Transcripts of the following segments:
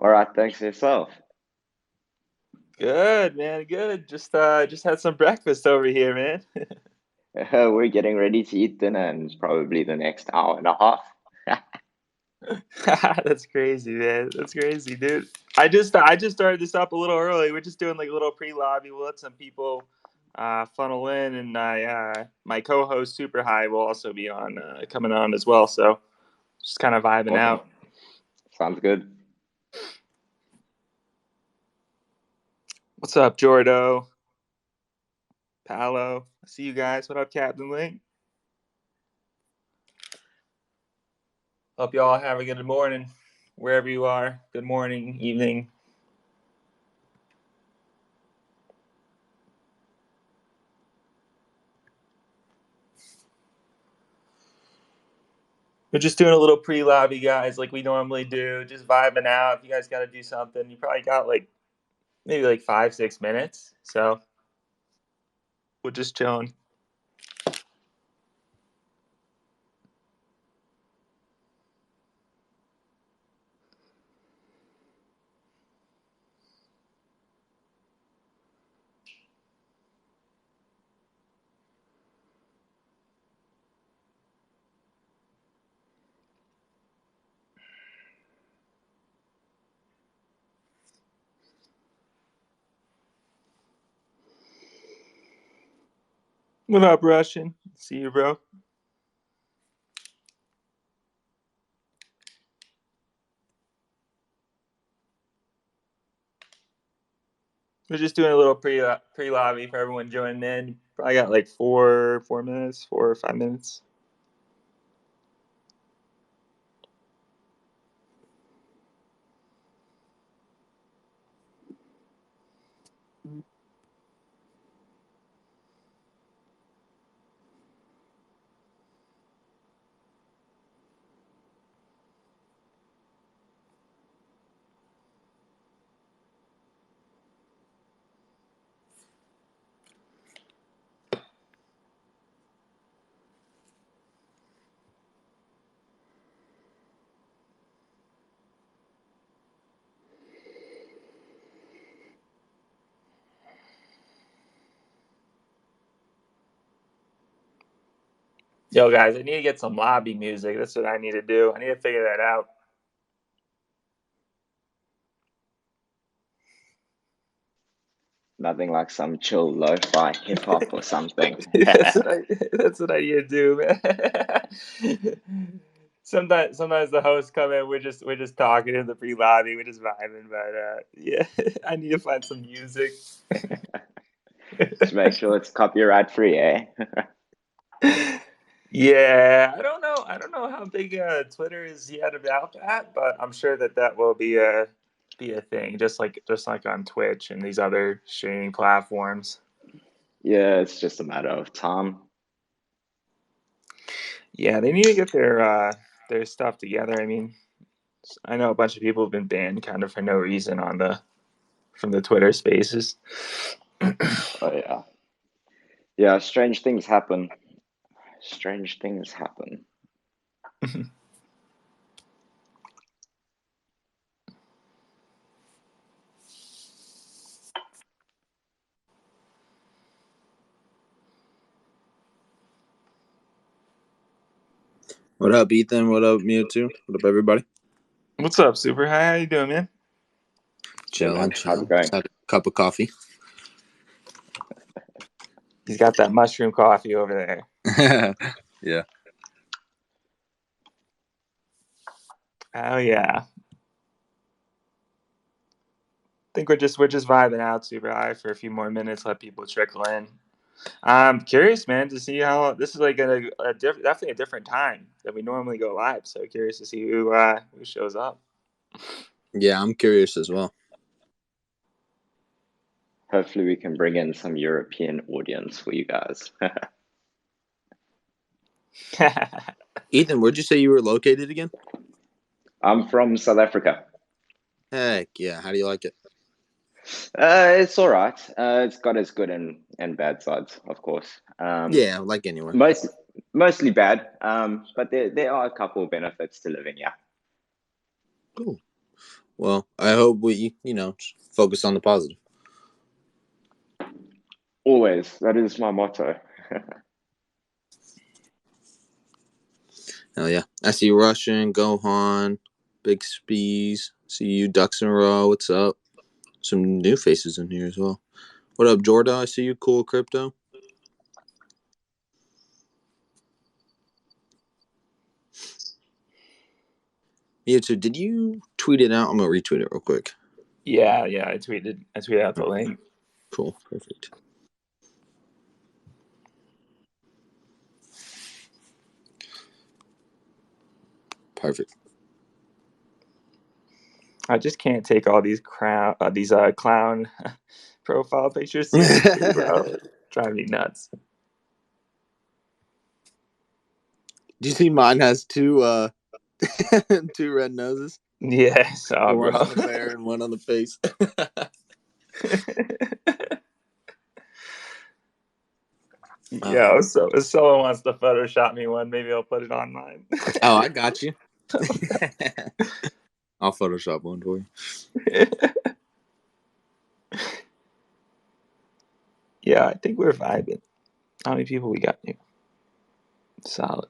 All right, thanks yourself. Good, man. Good. Just had some breakfast over here, man. We're getting ready to eat dinner in probably the next hour and a half. That's crazy, man. That's crazy, dude. I just started this up a little early. We're just doing like a little pre-lobby. We'll let some people funnel in, and my co-host Super High will also be on coming on as well. So just kind of vibing Awesome. out. Sounds good. What's up, Jordo? Paolo? I see you guys. What up, Captain Link? Hope you all have a good morning wherever you are. Good morning, evening. We're just doing a little pre-lobby, guys, like we normally do. Just vibing out. If you guys got to do something, you probably got like maybe like 5-6 minutes. So we're just chilling. What up, Russian? See you, bro. We're just doing a little pre-lobby for everyone joining in. Probably got like 4 minutes, 4 or 5 minutes. Yo, guys, I need to get some lobby music. That's what I need to do. I need to figure that out. Nothing like some chill lo-fi hip hop or something. That's what I need to do, man. Sometimes the hosts come in. We're just talking in the pre lobby. We're just vibing. But yeah, I need to find some music. Just make sure it's copyright free, eh? Yeah, I don't know how big Twitter is yet about that, but I'm sure that will be a thing, just like on Twitch and these other streaming platforms. Yeah, it's just a matter of time. Yeah, they need to get their stuff together. I mean, I know a bunch of people have been banned kind of for no reason on the from the Twitter Spaces. Oh yeah. Yeah, strange things happen. Strange things happen. What up, Ethan? What up, Mewtwo? What up, everybody? What's up, Super High? How you doing, man? Good man. Chilling, How's it chilling. going? Just had a cup of coffee. He's got that mushroom coffee over there. Yeah. Oh yeah. I think we're just vibing out Super High for a few more minutes. Let people trickle in. I'm curious, man, to see how this is like definitely a different time than we normally go live. So curious to see who shows up. Yeah, I'm curious as well. Hopefully we can bring in some European audience for you guys. Ethan, where'd you say you were located again? I'm from South Africa. Heck yeah. How do you like it? It's all right. It's got its good and bad sides, of course. Yeah, like anywhere. Mostly bad. But there are a couple of benefits to living here. Cool. Well, I hope we, focus on the positive. Always. That is my motto. Hell yeah. I see Russian, Gohan, Big Spees. See you, Ducks in a Row. What's up? Some new faces in here as well. What up, Jordan? I see you. Cool Crypto. Yeah, so did you tweet it out? I'm going to retweet it real quick. Yeah, I tweeted out the link. Cool. Perfect. Perfect. I just can't take all these clown profile pictures seriously, bro. Drive me nuts. Do you see mine has two two red noses? Yeah, so One bro. on the bear and one on the face. Yeah, so if someone wants to Photoshop me one, maybe I'll put it on mine. Oh, I got you. I'll Photoshop one for you. Yeah, I think we're vibing. How many people we got here? Solid.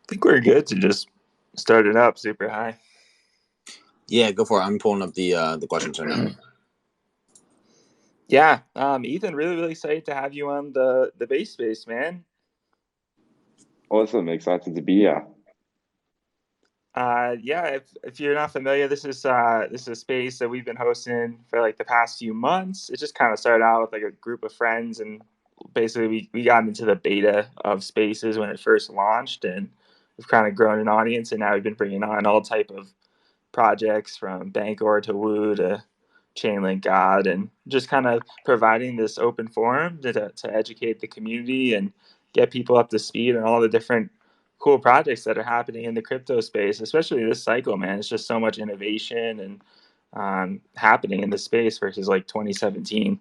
I think we're good to just start it up super high. Yeah, go for it. I'm pulling up the questions right now. Yeah, Ethan, really excited to have you on the base space, man. Awesome. Excited to be here. Yeah, if you're not familiar, this is a space that we've been hosting for like the past few months. It just kind of started out with like a group of friends, and basically we got into the beta of spaces when it first launched, and we've kind of grown an audience, and now we've been bringing on all type of projects from Bancor to Woo to Chainlink God, and just kind of providing this open forum to educate the community and get people up to speed on all the different cool projects that are happening in the crypto space, especially this cycle, man. It's just so much innovation and happening in the space versus like 2017.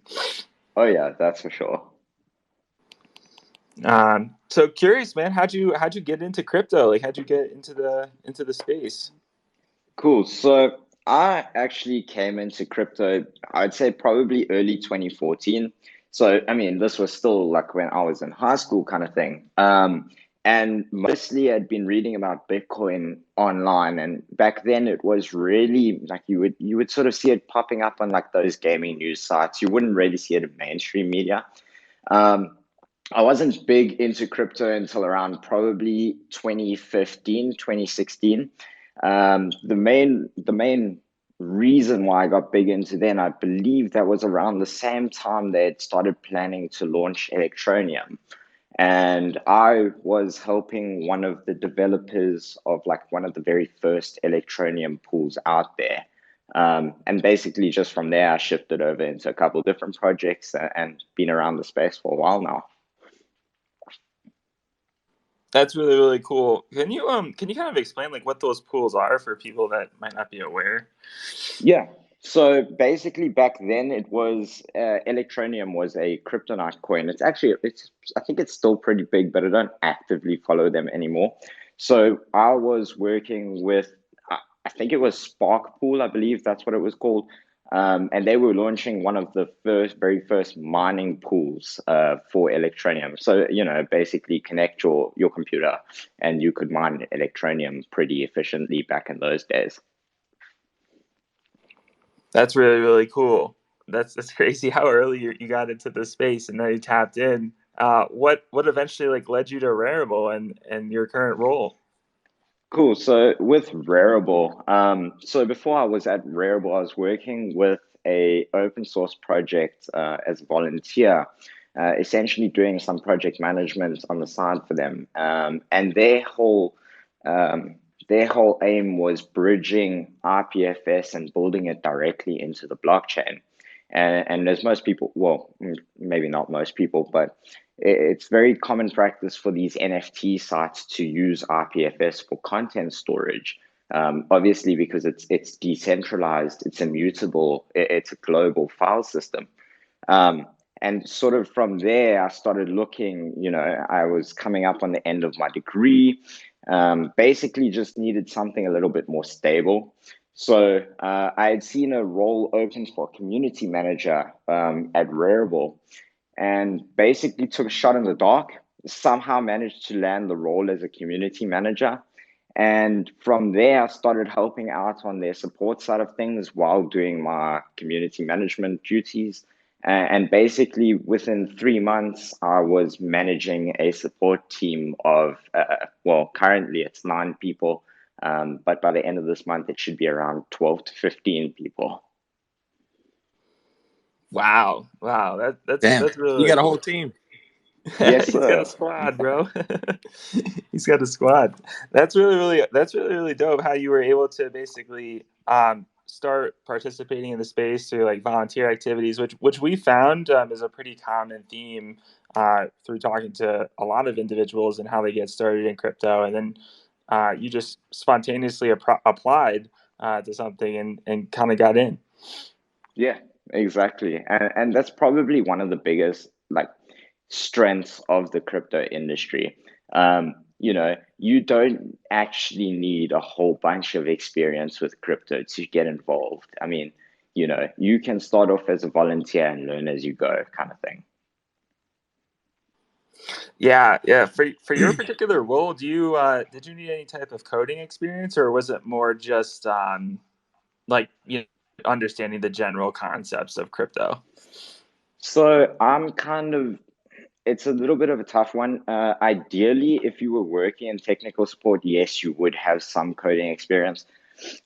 Oh yeah, that's for sure. So curious, man, how'd you get into crypto? Like, how'd you get into the space? Cool. So I actually came into crypto, I'd say probably early 2014. So, I mean, this was still like when I was in high school kind of thing. And mostly I'd been reading about Bitcoin online. And back then it was really like you would sort of see it popping up on like those gaming news sites. You wouldn't really see it in mainstream media. Um, I wasn't big into crypto until around probably 2015, 2016. The main reason why I got big into then, I believe that was around the same time they had started planning to launch Electronium. And I was helping one of the developers of like one of the very first Electronium pools out there. And basically just from there, I shifted over into a couple of different projects and been around the space for a while now. That's really cool. Can you kind of explain like what those pools are for people that might not be aware? Yeah. So basically, back then it was Electronium was a kryptonite coin. It's I think it's still pretty big, but I don't actively follow them anymore. So I was working with I think it was Spark Pool, I believe that's what it was called. And they were launching one of the very first mining pools for Electronium. So, basically connect your computer and you could mine Electronium pretty efficiently back in those days. That's really cool. That's crazy how early you got into the space and now you tapped in. What eventually like led you to Rarible and your current role? Cool. So with Rarible, so before I was at Rarible, I was working with a open source project as a volunteer. essentially doing some project management on the side for them. And their whole aim was bridging RPFS and building it directly into the blockchain. And as most people, well, maybe not most people, but it's very common practice for these NFT sites to use RPFS for content storage. Obviously, because it's decentralized, it's immutable, it's a global file system. And sort of from there, I started looking, I was coming up on the end of my degree, basically just needed something a little bit more stable. So I had seen a role open for community manager at Rarible, and basically took a shot in the dark, somehow managed to land the role as a community manager. And from there, I started helping out on their support side of things while doing my community management duties. And basically, within 3 months, I was managing a support team of, well, currently it's 9 people. But by the end of this month, it should be around 12 to 15 people. Wow. Damn, That's you really got a cool. whole team. Yes, He's got sir. a squad, bro. He's got a squad. That's really dope how you were able to basically start participating in the space through like volunteer activities, which we found is a pretty common theme through talking to a lot of individuals and how they get started in crypto. And then you just spontaneously applied to something and kind of got in. Yeah, exactly. And that's probably one of the biggest strengths of the crypto industry. You don't actually need a whole bunch of experience with crypto to get involved. I mean, you can start off as a volunteer and learn as you go, kind of thing. Yeah. For your particular role, did you need any type of coding experience, or was it more just like understanding the general concepts of crypto? So it's a little bit of a tough one. Ideally, if you were working in technical support, yes, you would have some coding experience.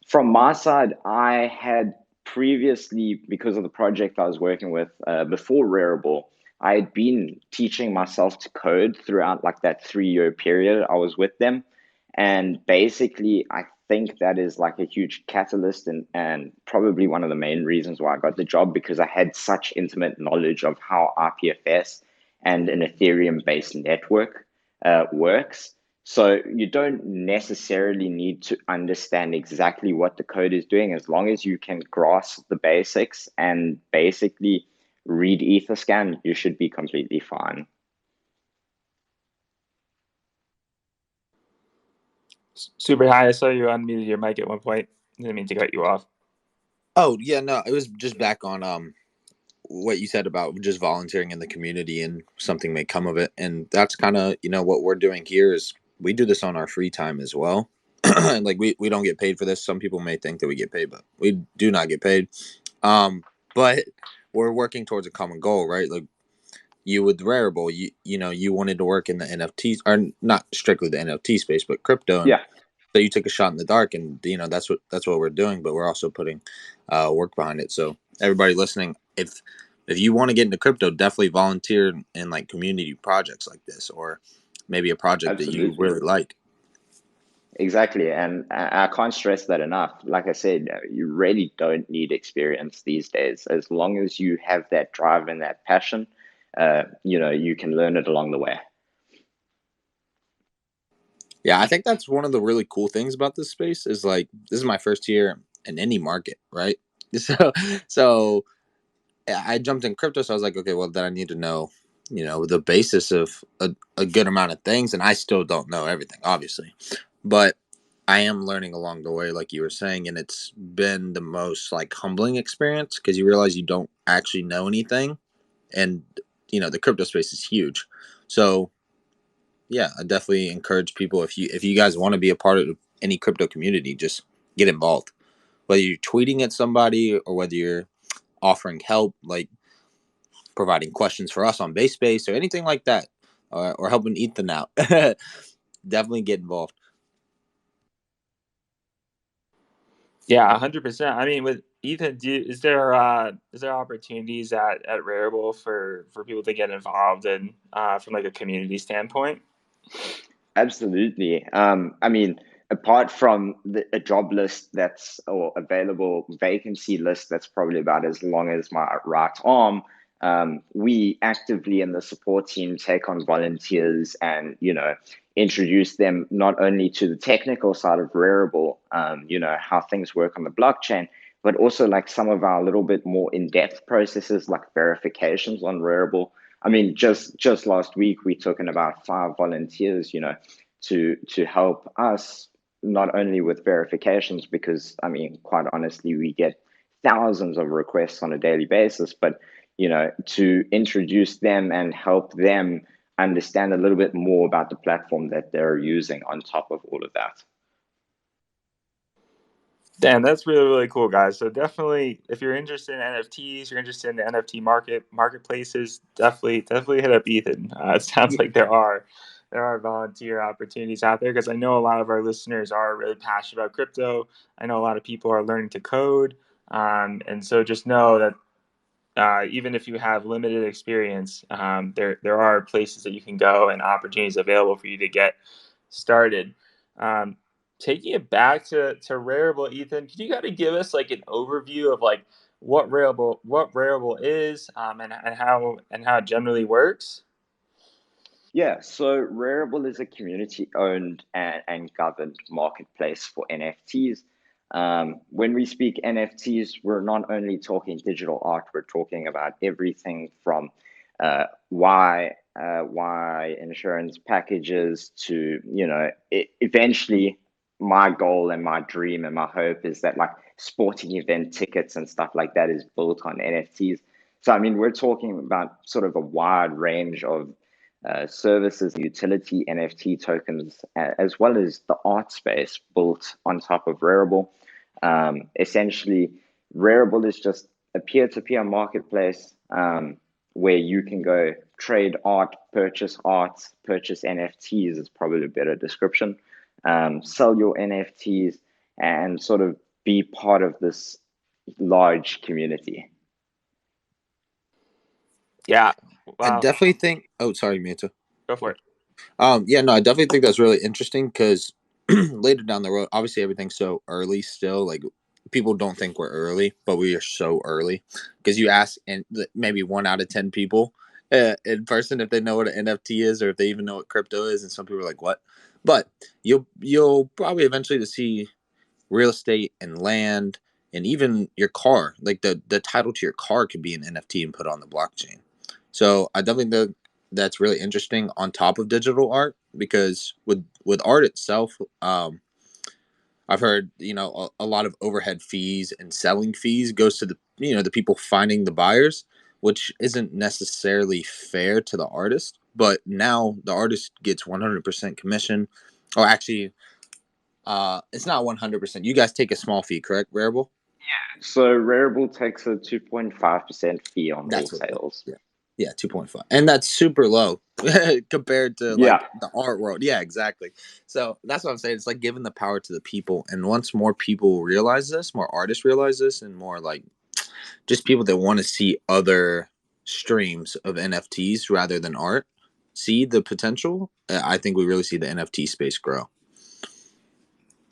From my side, I had previously, because of the project I was working with before Rarible, I had been teaching myself to code throughout that 3-year period I was with them. And basically, I think that is like a huge catalyst and probably one of the main reasons why I got the job, because I had such intimate knowledge of how RPFS and an Ethereum based network works. So you don't necessarily need to understand exactly what the code is doing, as long as you can grasp the basics and basically read Etherscan, you should be completely fine. Super high. I saw you unmuted your mic at one point. Didn't mean to cut you off. Oh yeah, no, it was just back on what you said about just volunteering in the community and something may come of it. And that's kind of, what we're doing here is we do this on our free time as well. Like we don't get paid for this. Some people may think that we get paid, but we do not get paid. But we're working towards a common goal, right? Like you with Rarible, you wanted to work in the NFTs, or not strictly the NFT space, but crypto. And Yeah. so you took a shot in the dark, and that's what we're doing. But we're also putting work behind it. So everybody listening, if you want to get into crypto, definitely volunteer in like community projects like this, or maybe a project that you Absolutely. really like. Exactly. And I can't stress that enough. Like I said, you really don't need experience these days. As long as you have that drive and that passion, you can learn it along the way. Yeah, I think that's one of the really cool things about this space is like, this is my first year in any market, right? So I jumped in crypto, so I was like, okay, well, then I need to know, the basis of a good amount of things, and I still don't know everything, obviously, but I am learning along the way, like you were saying, and it's been the most like humbling experience because you realize you don't actually know anything, and the crypto space is huge, so yeah, I definitely encourage people if you guys want to be a part of any crypto community, just get involved, whether you're tweeting at somebody or whether you're offering help, like providing questions for us on base space or anything like that, or helping Ethan out. Definitely get involved. Yeah, 100%. I mean, with Ethan, is there opportunities at Rarible for people to get involved in from like a community standpoint? Absolutely. I mean, apart from a job list that's or available vacancy list that's probably about as long as my right arm, we actively in the support team take on volunteers and, introduce them not only to the technical side of Rarible, how things work on the blockchain, but also like some of our little bit more in-depth processes like verifications on Rarible. I mean, just last week we took in about 5 volunteers, to help us not only with verifications, because I mean, quite honestly, we get thousands of requests on a daily basis, but to introduce them and help them understand a little bit more about the platform that they're using on top of all of that. Damn, that's really, really cool, guys. So definitely, if you're interested in NFTs, you're interested in the NFT marketplaces, definitely hit up Ethan. It sounds like there are volunteer opportunities out there, because I know a lot of our listeners are really passionate about crypto. I know a lot of people are learning to code, and so just know that even if you have limited experience, there are places that you can go and opportunities available for you to get started. Taking it back to Rarible, Ethan, could you kind of give us like an overview of like what Rarible is, and how it generally works? Yeah, so Rarible is a community-owned and governed marketplace for NFTs. When we speak NFTs, we're not only talking digital art, we're talking about everything from Y insurance packages to, eventually my goal and my dream and my hope is that like sporting event tickets and stuff like that is built on NFTs. So, I mean, we're talking about sort of a wide range of services, utility NFT tokens, as well as the art space built on top of Rarible. Essentially, Rarible is just a peer-to-peer marketplace where you can go trade art, purchase NFTs is probably a better description, sell your NFTs, and sort of be part of this large community. Yeah. I Wow. definitely think. Oh, sorry, Mita. Go for it. Yeah, no, I definitely think that's really interesting because later down the road, obviously everything's so early still. Like people don't think we're early, but we are so early because you ask and maybe 1 out of 10 people in person if they know what an NFT is or if they even know what crypto is, and some people are like, "What?" But you'll probably eventually to see real estate and land and even your car, like the title to your car could be an NFT and put on the blockchain. So I definitely think that's really interesting on top of digital art because with art itself, I've heard a lot of overhead fees and selling fees goes to the people finding the buyers, which isn't necessarily fair to the artist. But now the artist gets 100% commission, or actually, it's not 100%. You guys take a small fee, correct, Rarible? So Rarible takes a 2.5% fee on all That's what. sales. Yeah, 2.5, and that's super low compared to like Yeah, the art world. Yeah, exactly. So that's what I'm saying. It's like giving the power to the people, and once more people realize this, more artists realize this, and more like just people that want to see other streams of NFTs rather than art see the potential. I think we really see the NFT space grow.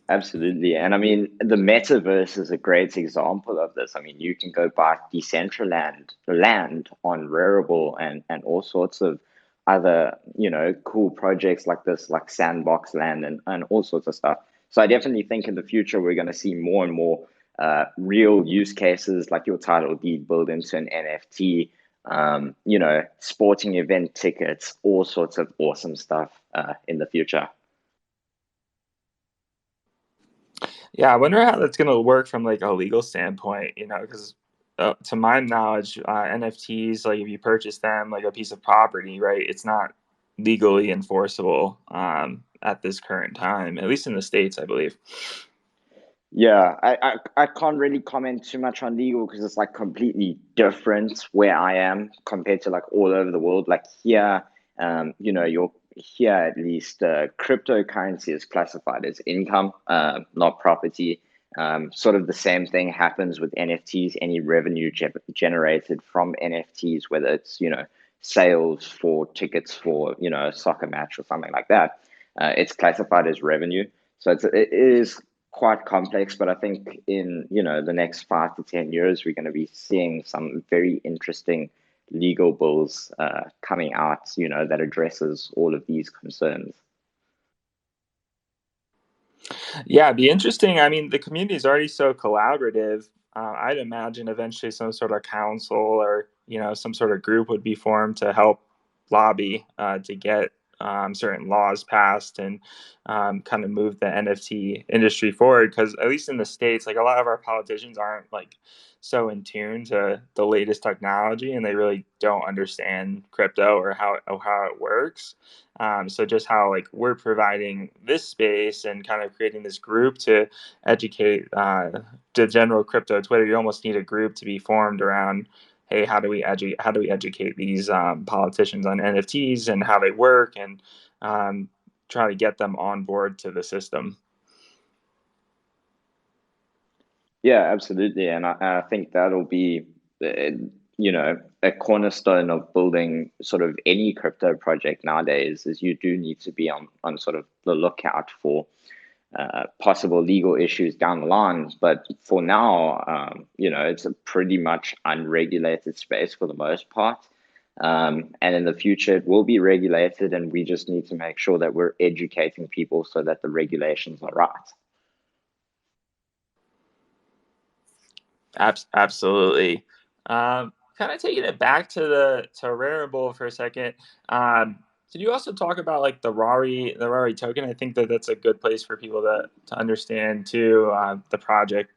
absolutely. And I mean, the metaverse is a great example of this. I mean, you can go buy Decentraland land on Rarible and all sorts of other, cool projects like this, like Sandbox land and all sorts of stuff. So I definitely think in the future we're going to see more and more real use cases like your title deed build into an NFT, sporting event tickets, all sorts of awesome stuff in the future. Yeah, I wonder how that's going to work from like a legal standpoint, because to my knowledge, NFTs, like if you purchase them like a piece of property, right, it's not legally enforceable at this current time, at least in the States, I believe. Yeah, I can't really comment too much on legal because it's like completely different where I am compared to like all over the world. Like here, you're here at least cryptocurrency is classified as income, not property. Sort of the same thing happens with NFTs. Any revenue generated from NFTs, whether it's, sales for tickets for, a soccer match or something like that, it's classified as revenue. So it is quite complex, but I think in, the next 5 to 10 years, we're going to be seeing some very interesting legal bills coming out, that addresses all of these concerns. Yeah, it'd be interesting. I mean, the community is already so collaborative. I'd imagine eventually some sort of council or some sort of group would be formed to help lobby to get certain laws passed and kind of move the NFT industry forward. Because at least in the States, like a lot of our politicians aren't like so in tune to the latest technology, and they really don't understand crypto or how it works. So just how like we're providing this space and kind of creating this group to educate the general crypto Twitter. You almost need a group to be formed around, hey, how do we educate these politicians on NFTs and how they work, and try to get them on board to the system. Yeah, absolutely. And I think that'll be, a cornerstone of building sort of any crypto project nowadays is you do need to be on sort of the lookout for possible legal issues down the line. But for now, it's a pretty much unregulated space for the most part. And in the future, it will be regulated, and we just need to make sure that we're educating people so that the regulations are right. Absolutely. Kind of taking it back to Rarible for a second. Did you also talk about like the Rari token? I think that's a good place for people to understand too the project.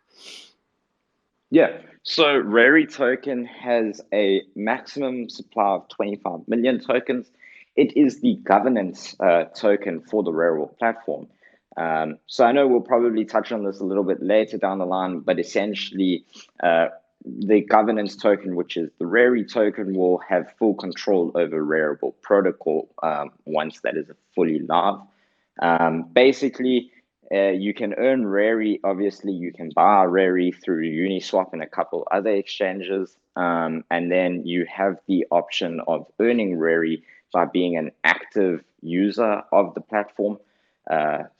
Yeah. So RARI token has a maximum supply of 25 million tokens. It is the governance token for the Rarible platform. So I know we'll probably touch on this a little bit later down the line, but essentially the governance token, which is the RARI token, will have full control over Rarible protocol once that is fully live. Basically, you can earn RARI. Obviously, you can buy RARI through Uniswap and a couple other exchanges. And then you have the option of earning RARI by being an active user of the platform.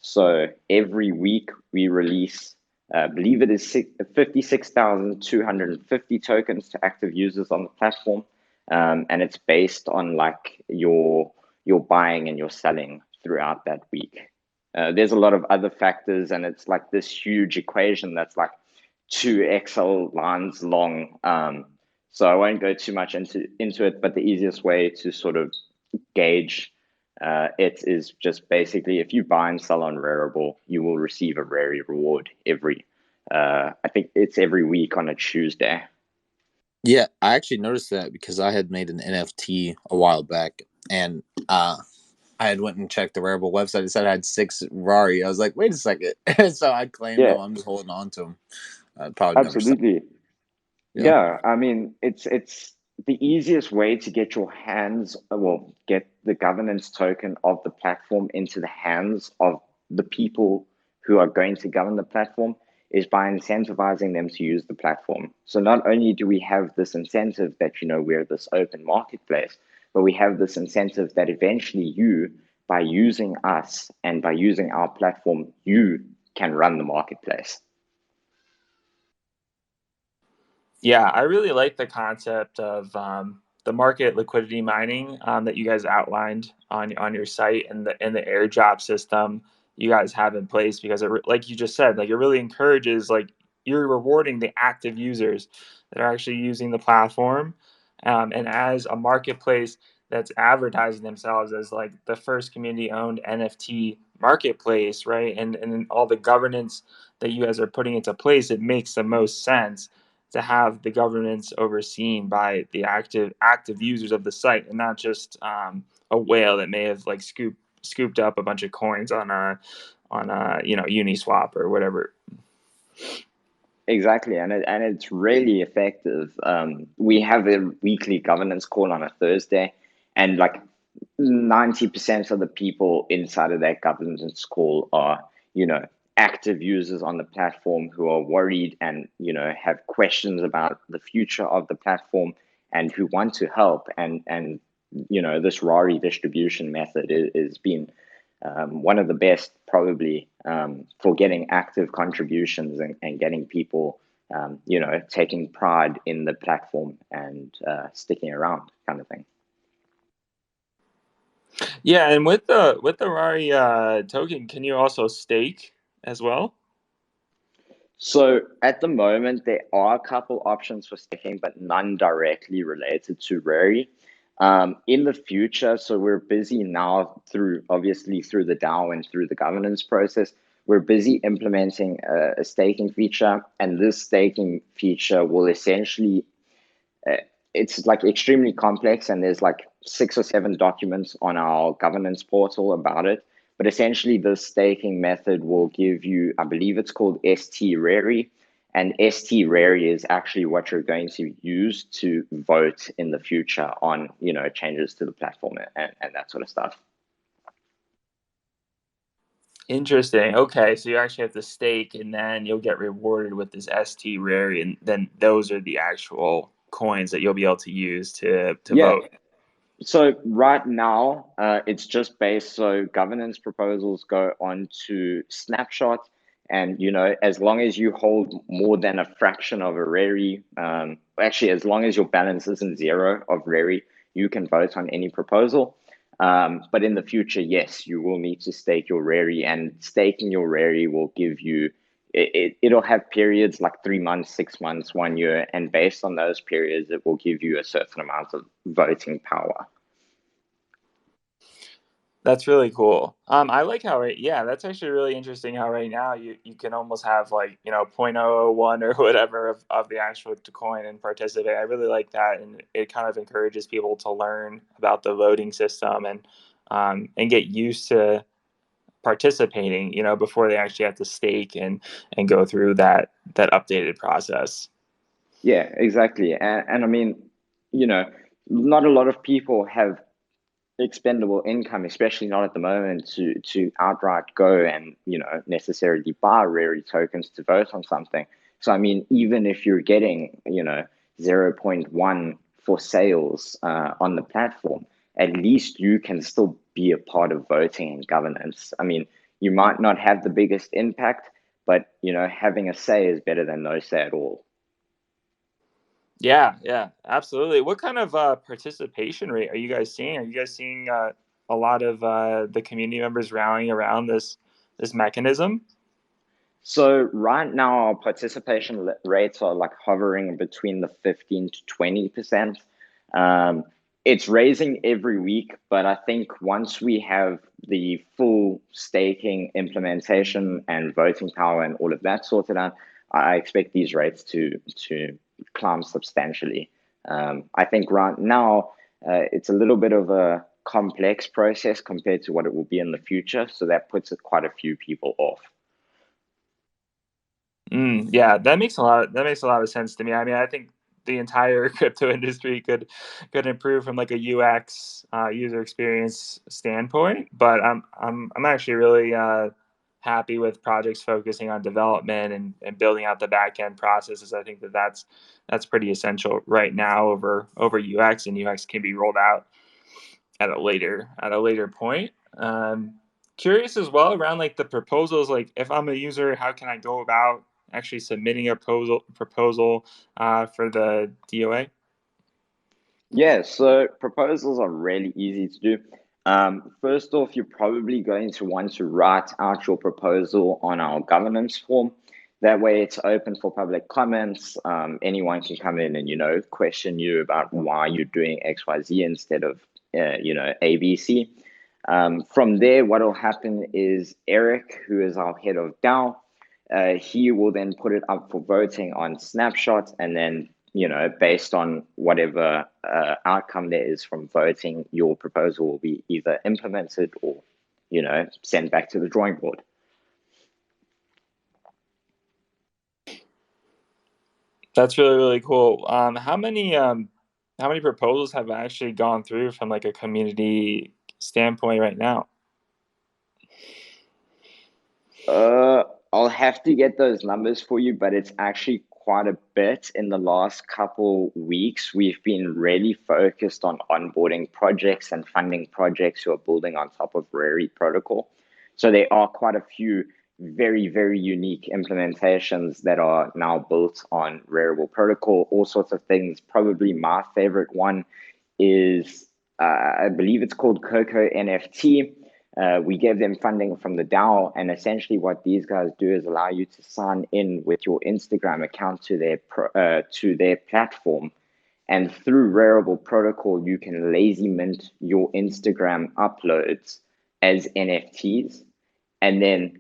So every week we release, I believe it is 56,250 tokens to active users on the platform. And it's based on like your buying and your selling throughout that week. There's a lot of other factors, and it's like this huge equation that's like 2 Excel lines long. So I won't go too much into it, but the easiest way to sort of gauge it is just basically if you buy and sell on Rarible, you will receive a RARI reward I think it's every week on a Tuesday. Yeah, I actually noticed that because I had made an NFT a while back, and I had went and checked the Rarible website. It said I had 6 Rari. I was like, wait a second. So I claimed them. I'm just holding on to them. Probably absolutely. never. Yeah, I mean, it's the easiest way to get get the governance token of the platform into the hands of the people who are going to govern the platform is by incentivizing them to use the platform. So not only do we have this incentive that, we're this open marketplace, but we have this incentive that eventually you, by using us and by using our platform, you can run the marketplace. Yeah, I really like the concept of the market liquidity mining that you guys outlined on your site, and the airdrop system you guys have in place, because like you just said, like it really encourages, like you're rewarding the active users that are actually using the platform, and as a marketplace that's advertising themselves as like the first community owned NFT marketplace, right? And all the governance that you guys are putting into place, it makes the most sense to have the governance overseen by the active users of the site, and not just a whale that may have like scooped up a bunch of coins on Uniswap or whatever. Exactly, and it's really effective. We have a weekly governance call on a Thursday, and like 90% of the people inside of that governance call are, active users on the platform who are worried and have questions about the future of the platform and who want to help. And this RARI distribution method is been one of the best probably for getting active contributions and getting people taking pride in the platform and sticking around, kind of thing. Yeah, and with the RARI token, can you also stake as well? So at the moment, there are a couple options for staking, but none directly related to RARI. In the future, so we're busy now obviously through the DAO and through the governance process, we're busy implementing a staking feature, and this staking feature will essentially, it's like extremely complex, and there's like 6 or 7 documents on our governance portal about it. But essentially, this staking method will give you, I believe it's called RARI, and RARI is actually what you're going to use to vote in the future on, changes to the platform and that sort of stuff. Interesting. Okay, so you actually have to stake, and then you'll get rewarded with this RARI, and then those are the actual coins that you'll be able to use to vote. So right now, it's just based. So governance proposals go on to Snapshot, and as long as you hold more than a fraction of a RARI, actually, as long as your balance isn't 0 of RARI, you can vote on any proposal. But in the future, yes, you will need to stake your RARI, and staking your RARI will give you. It'll have periods like 3 months, 6 months, 1 year, and based on those periods, it will give you a certain amount of voting power. That's really cool. I like how that's actually really interesting how right now you can almost have like 0.001 or whatever of the actual coin and participate. I really like that, and it kind of encourages people to learn about the voting system and get used to participating, before they actually have to stake and go through that updated process. Yeah, exactly. And I mean, not a lot of people have expendable income, especially not at the moment, to outright go and necessarily buy RARI tokens to vote on something. So I mean, even if you're getting 0.1 for sales on the platform, at least you can still be a part of voting and governance. I mean, you might not have the biggest impact, but having a say is better than no say at all. Yeah, absolutely. What kind of participation rate are you guys seeing? Are you guys seeing a lot of the community members rallying around this mechanism? So right now, our participation rates are like hovering between the 15 to 20%. It's raising every week, but I think once we have the full staking implementation and voting power and all of that sorted out, I expect these rates to climb substantially. I think right now it's a little bit of a complex process compared to what it will be in the future, so that puts quite a few people off. Yeah, that makes a lot of sense to me. I mean, I think the entire crypto industry could improve from like a UX user experience standpoint, but I'm actually really happy with projects focusing on development and building out the back end processes. I think that's pretty essential right now over UX, and UX can be rolled out at a later point. Curious as well around like the proposals. Like, if I'm a user, how can I go about actually submitting a proposal for the DOA? Yeah, so proposals are really easy to do. First off, you're probably going to want to write out your proposal on our governance form. That way it's open for public comments. Anyone can come in and, question you about why you're doing XYZ instead of, ABC. From there, what will happen is Eric, who is our head of DAO, he will then put it up for voting on Snapshot, and then based on whatever outcome there is from voting, your proposal will be either implemented or sent back to the drawing board. That's really, really cool. How many proposals have actually gone through from like a community standpoint right now? I'll have to get those numbers for you, but it's actually quite a bit. In the last couple weeks, we've been really focused on onboarding projects and funding projects who are building on top of RARI protocol. So there are quite a few very, very unique implementations that are now built on Rarible protocol, all sorts of things. Probably my favorite one is, I believe it's called Coco NFT. We gave them funding from the DAO, and essentially what these guys do is allow you to sign in with your Instagram account to their platform, and through Rarible protocol, you can lazy mint your Instagram uploads as NFTs. And then,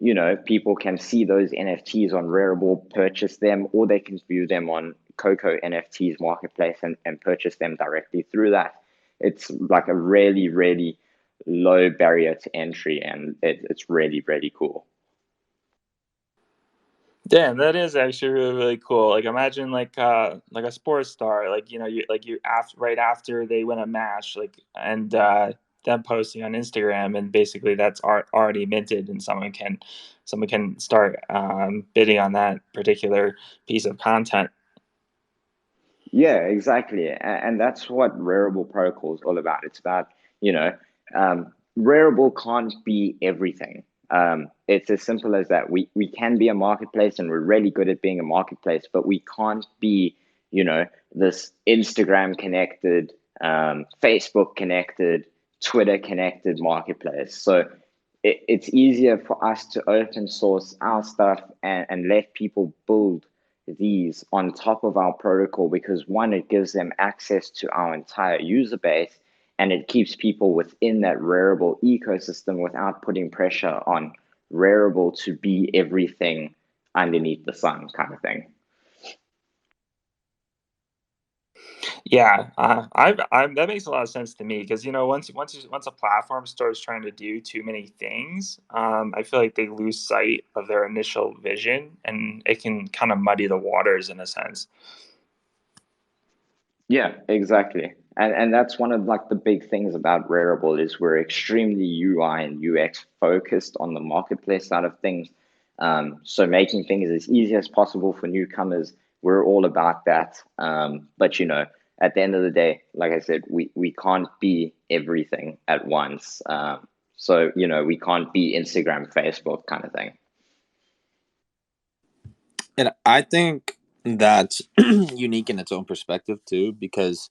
people can see those NFTs on Rarible, purchase them, or they can view them on Coco NFTs marketplace and purchase them directly through that. It's like a really, really low barrier to entry, and it's really, really cool. Damn, that is actually really, really cool. Like, imagine like a sports star, right after they win a match, and them posting on Instagram, and basically that's already minted, and someone can start bidding on that particular piece of content. Yeah, exactly. And that's what Rarible protocol is all about. It's about, Rarible can't be everything. It's as simple as that. We can be a marketplace, and we're really good at being a marketplace, but we can't be, this Instagram connected, Facebook connected, Twitter connected marketplace. So it's easier for us to open source our stuff and let people build these on top of our protocol, because one, it gives them access to our entire user base, and it keeps people within that Rarible ecosystem without putting pressure on Rarible to be everything underneath the sun, kind of thing. Yeah, that makes a lot of sense to me, because once a platform starts trying to do too many things, I feel like they lose sight of their initial vision, and it can kind of muddy the waters in a sense. Yeah, exactly. And that's one of like the big things about Rarible is we're extremely UI and UX focused on the marketplace side of things. So making things as easy as possible for newcomers, we're all about that. But at the end of the day, like I said, we can't be everything at once. So we can't be Instagram, Facebook kind of thing. And I think that's unique in its own perspective too, because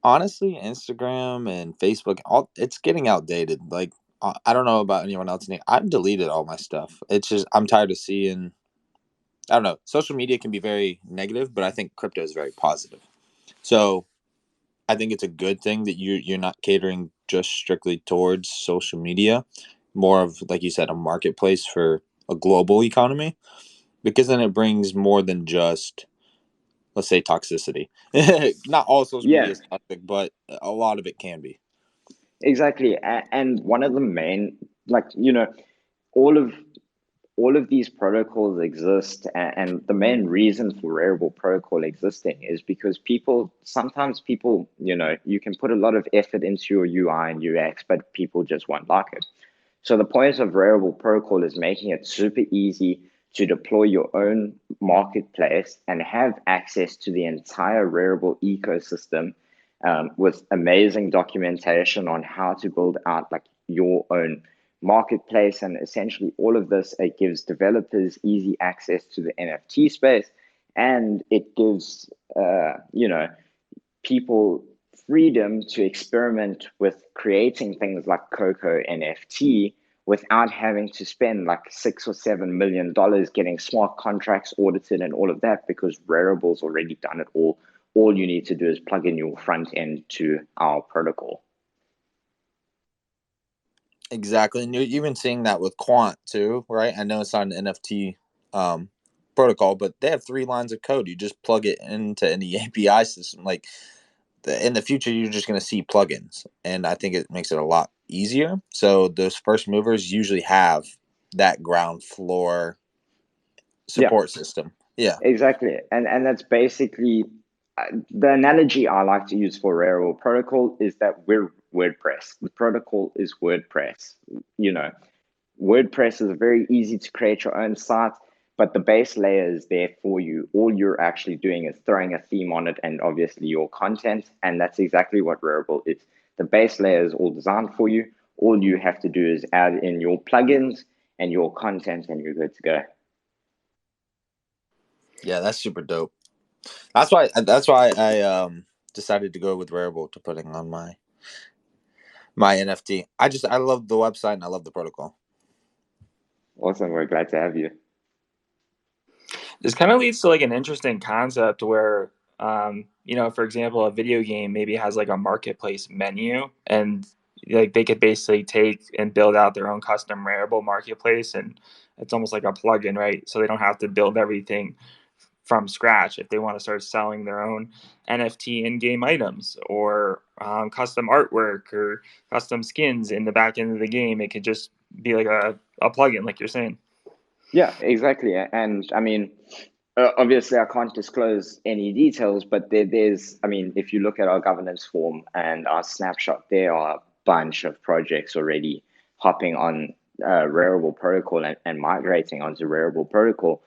honestly, Instagram and Facebook, it's getting outdated. Like, I don't know about anyone else. I've deleted all my stuff. It's just I'm tired of seeing. I don't know. Social media can be very negative, but I think crypto is very positive. So I think it's a good thing that you're not catering just strictly towards social media, more of, like you said, a marketplace for a global economy, because then it brings more than just, let's say, toxicity. Not all social media is toxic, but a lot of it can be. Exactly. And one of the main, all of these protocols exist, and the main reason for Rarible protocol existing is because sometimes people, you can put a lot of effort into your UI and UX, but people just won't like it. So the point of Rarible protocol is making it super easy to deploy your own marketplace and have access to the entire Rarible ecosystem, with amazing documentation on how to build out like your own marketplace. And essentially all of this, it gives developers easy access to the NFT space, and it gives people freedom to experiment with creating things like Coco NFT without having to spend like $6 or $7 million getting smart contracts audited and all of that, because Rarible's already done it all. All you need to do is plug in your front end to our protocol. Exactly. And you're even seeing that with Quant too, right? I know it's not an NFT protocol, but they have 3 lines of code. You just plug it into any API system. Like, in the future, you're just going to see plugins, and I think it makes it a lot easier. So those first movers usually have that ground floor support system. Yeah, exactly. And that's basically the analogy I like to use for Rarible protocol is that we're WordPress. The protocol is WordPress. WordPress is very easy to create your own site, but the base layer is there for you. All you're actually doing is throwing a theme on it and obviously your content. And that's exactly what Rarible is. The base layer is all designed for you. All you have to do is add in your plugins and your content and you're good to go. Yeah, that's super dope. That's why I decided to go with Rarible to putting on my NFT. I love the website and I love the protocol. Awesome. We're glad to have you. This kind of leads to like an interesting concept where, for example, a video game maybe has like a marketplace menu, and like they could basically take and build out their own custom Rarible marketplace, and it's almost like a plugin, right? So they don't have to build everything from scratch if they want to start selling their own NFT in-game items or custom artwork or custom skins in the back end of the game. It could just be like a plugin, like you're saying. Yeah, exactly. And I mean, obviously, I can't disclose any details, but if you look at our governance form and our snapshot, there are a bunch of projects already hopping on Rarible protocol and migrating onto Rarible protocol,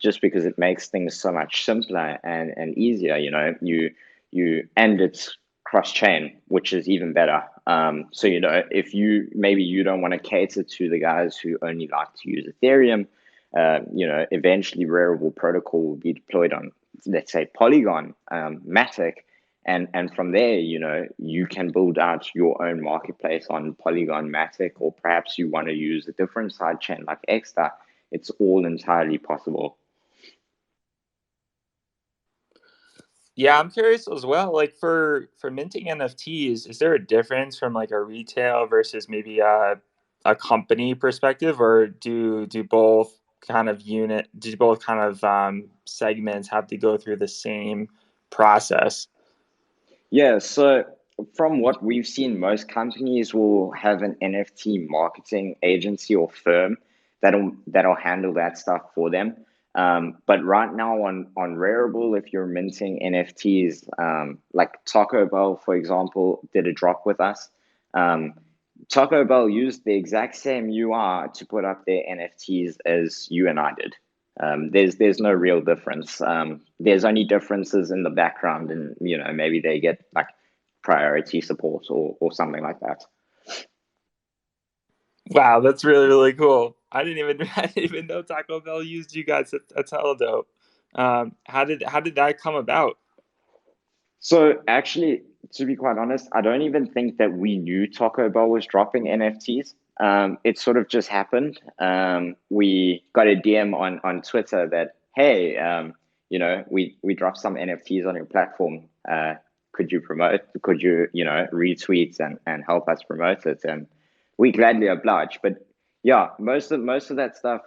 just because it makes things so much simpler and easier. And it's cross chain, which is even better. So if you don't want to cater to the guys who only like to use Ethereum, eventually Rarible protocol will be deployed on, let's say, Polygon, Matic, and from there, you can build out your own marketplace on Polygon, Matic, or perhaps you want to use a different sidechain like Exta. It's all entirely possible. Yeah, I'm curious as well. Like for minting NFTs, is there a difference from like a retail versus maybe a company perspective, or do both kind of segments have to go through the same process? Yeah, so from what we've seen, most companies will have an NFT marketing agency or firm that'll handle that stuff for them. But right now on Rarible, if you're minting NFTs, like Taco Bell, for example, did a drop with us. Taco Bell used the exact same UI to put up their NFTs as you and I did. There's no real difference. There's only differences in the background, and maybe they get like priority support or something like that. Wow, that's really, really cool. I didn't even know Taco Bell used you guys. That's hella dope. How did that come about? So actually, to be quite honest, I don't even think that we knew Taco Bell was dropping NFTs. It sort of just happened. We got a DM on Twitter that, hey, we dropped some NFTs on your platform. Could you promote? Could you retweet and help us promote it? And we gladly oblige. But yeah, most of that stuff.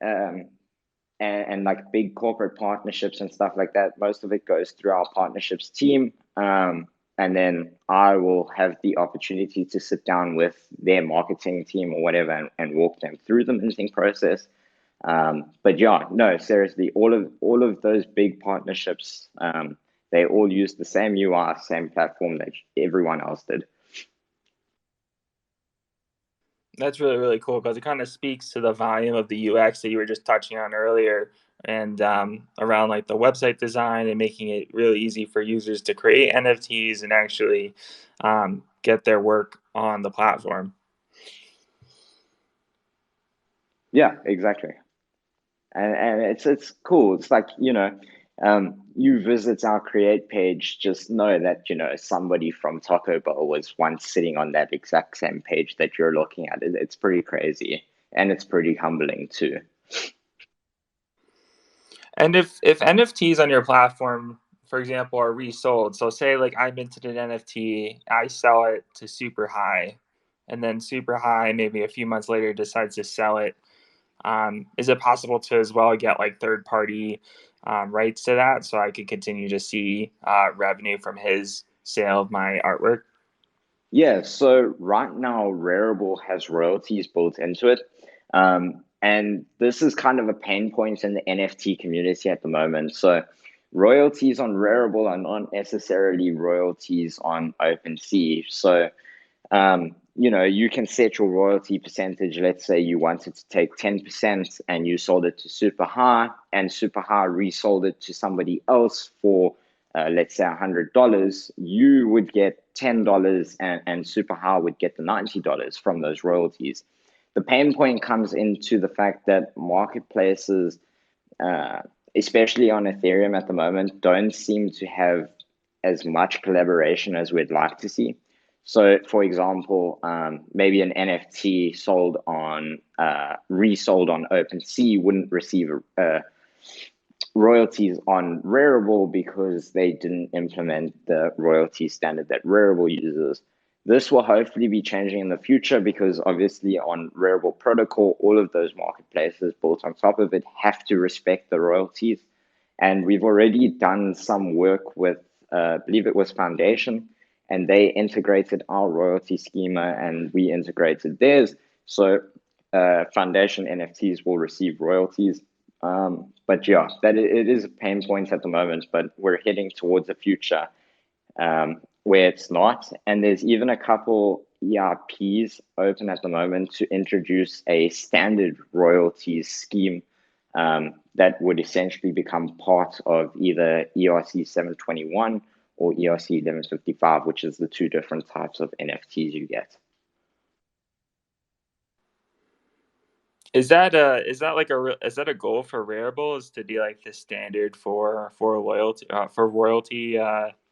And like big corporate partnerships and stuff like that, most of it goes through our partnerships team. And then I will have the opportunity to sit down with their marketing team or whatever and walk them through the minting process. But yeah, no, seriously, all of those big partnerships, they all use the same UI, same platform that everyone else did. That's really, really cool because it kind of speaks to the volume of the UX that you were just touching on earlier, and around like the website design and making it really easy for users to create NFTs and actually get their work on the platform. Yeah, exactly. And it's cool. It's like, you visit our create page, just know that, somebody from Taco Bell was once sitting on that exact same page that you're looking at. It's pretty crazy, and it's pretty humbling too. And if NFTs on your platform, for example, are resold, so say like I minted an NFT, I sell it to Super High, and then Super High maybe a few months later decides to sell it. Is it possible to as well get like third party rights to that, so I could continue to see revenue from his sale of my artwork? Yeah, so right now, Rarible has royalties built into it. And this is kind of a pain point in the NFT community at the moment. So royalties on Rarible are not necessarily royalties on OpenSea. So you can set your royalty percentage. Let's say you wanted to take 10% and you sold it to Super High, and Super High resold it to somebody else for, let's say, $100. You would get $10, and Super High would get the $90 from those royalties. The pain point comes into the fact that marketplaces, especially on Ethereum at the moment, don't seem to have as much collaboration as we'd like to see. So, for example, maybe an NFT sold on, resold on OpenSea wouldn't receive royalties on Rarible because they didn't implement the royalty standard that Rarible uses. This will hopefully be changing in the future because obviously on Rarible protocol, all of those marketplaces built on top of it have to respect the royalties. And we've already done some work with, I believe it was Foundation, and they integrated our royalty schema and we integrated theirs. So Foundation NFTs will receive royalties. But yeah, that it is a pain point at the moment, but we're heading towards a future where it's not. And there's even a couple ERPs open at the moment to introduce a standard royalties scheme that would essentially become part of either ERC 721 or ERC 1155, which is the two different types of NFTs you get. Is that a goal for Rarible, is to be like the standard for royalty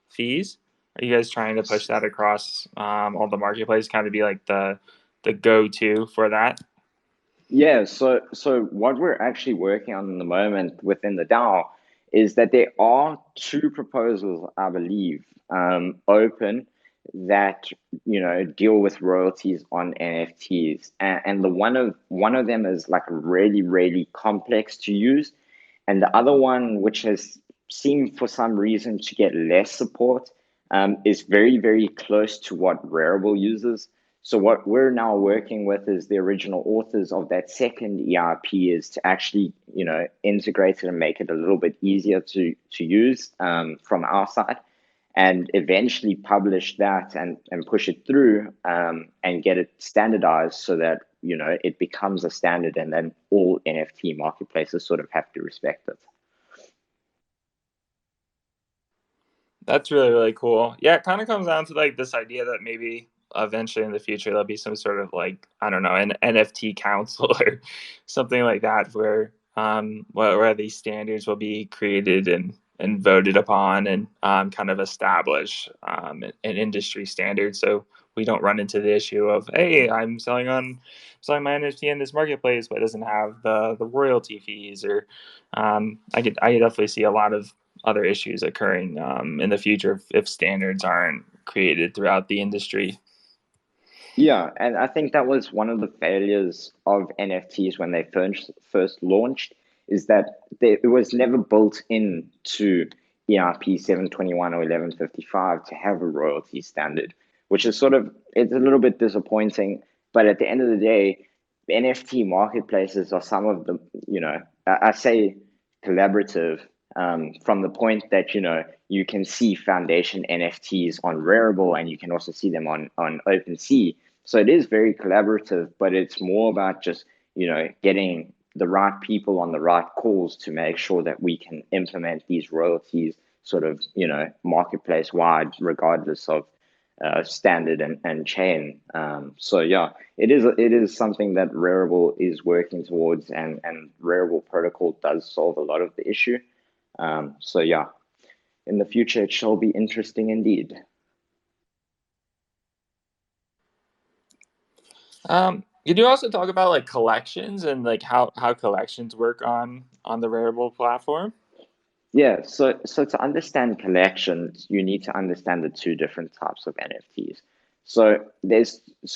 fees? Are you guys trying to push that across all the marketplace, kind of be like the go-to for that? Yeah, so what we're actually working on in the moment within the DAO is that there are two proposals, I believe, open that deal with royalties on NFTs, and the one of them is like really really complex to use, and the other one, which has seemed for some reason to get less support, is very very close to what Rarible uses. So what we're now working with is the original authors of that second ERP is to actually, integrate it and make it a little bit easier to use from our side, and eventually publish that and push it through and get it standardized so that, it becomes a standard and then all NFT marketplaces sort of have to respect it. That's really, really cool. Yeah, it kind of comes down to like this idea that maybe eventually in the future there'll be some sort of like, I don't know, an NFT council or something like that where these standards will be created and voted upon and kind of establish an industry standard, so we don't run into the issue of, hey, I'm selling my NFT in this marketplace but it doesn't have the royalty fees, or I could definitely see a lot of other issues occurring in the future if standards aren't created throughout the industry. Yeah, and I think that was one of the failures of NFTs when they first launched, is that it was never built into ERP 721 or 1155 to have a royalty standard, which is it's a little bit disappointing. But at the end of the day, NFT marketplaces are some of the, I say collaborative, from the point that, you can see Foundation NFTs on Rarible and you can also see them on OpenSea. So it is very collaborative, but it's more about just, getting the right people on the right calls to make sure that we can implement these royalties marketplace wide, regardless of standard and chain. So yeah, it is something that Rarible is working towards, and Rarible protocol does solve a lot of the issue. So yeah, in the future, it shall be interesting indeed. You do also talk about like collections and like how collections work on the Rarible platform. Yeah, so to understand collections, you need to understand the two different types of NFTs. So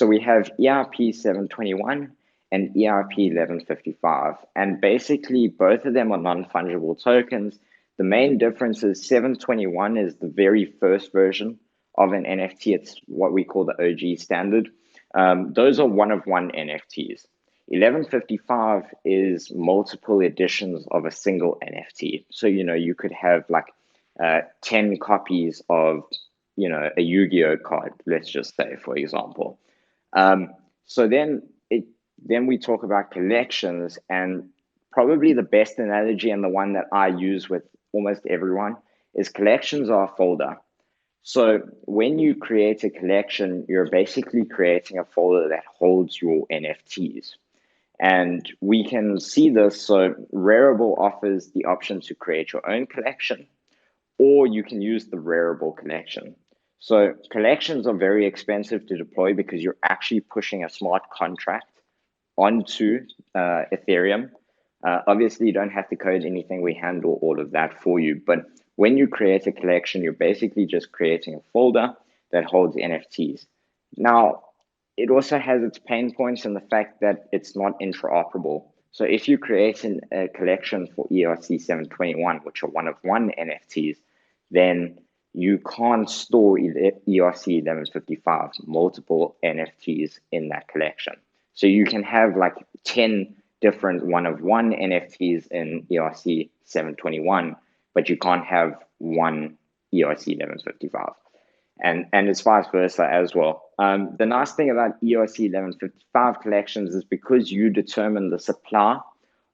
we have ERP 721 and ERP 1155, and basically both of them are non-fungible tokens. The main difference is 721 is the very first version of an NFT. It's what we call the OG standard. Those are one of one NFTs. 1155 is multiple editions of a single NFT. So, you could have like 10 copies of, a Yu-Gi-Oh card, let's just say, for example. So then we talk about collections, and probably the best analogy and the one that I use with almost everyone is collections are a folder. So when you create a collection, you're basically creating a folder that holds your NFTs. And we can see this. So Rarible offers the option to create your own collection, or you can use the Rarible collection. So collections are very expensive to deploy because you're actually pushing a smart contract onto Ethereum. Obviously, you don't have to code anything. We handle all of that for you. But when you create a collection, you're basically just creating a folder that holds NFTs. Now, it also has its pain points in the fact that it's not interoperable. So if you create a collection for ERC 721, which are one of one NFTs, then you can't store ERC 1155, multiple NFTs in that collection. So you can have like 10 different one of one NFTs in ERC 721, but you can't have one ERC 1155. And it's vice versa as well. The nice thing about ERC 1155 collections is because you determine the supply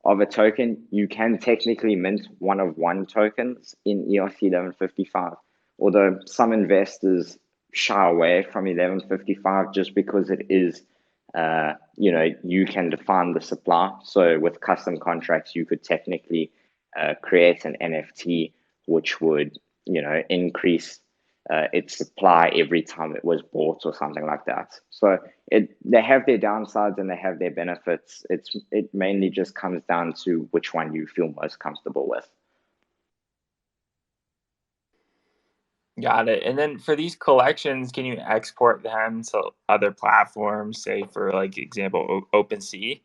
of a token, you can technically mint one of one tokens in ERC 1155, although some investors shy away from 1155 just because it is, you can define the supply. So with custom contracts, you could technically create an NFT which would, increase its supply every time it was bought or something like that. So they have their downsides and they have their benefits. It mainly just comes down to which one you feel most comfortable with. Got it. And then for these collections, can you export them to other platforms, say for like example, OpenSea?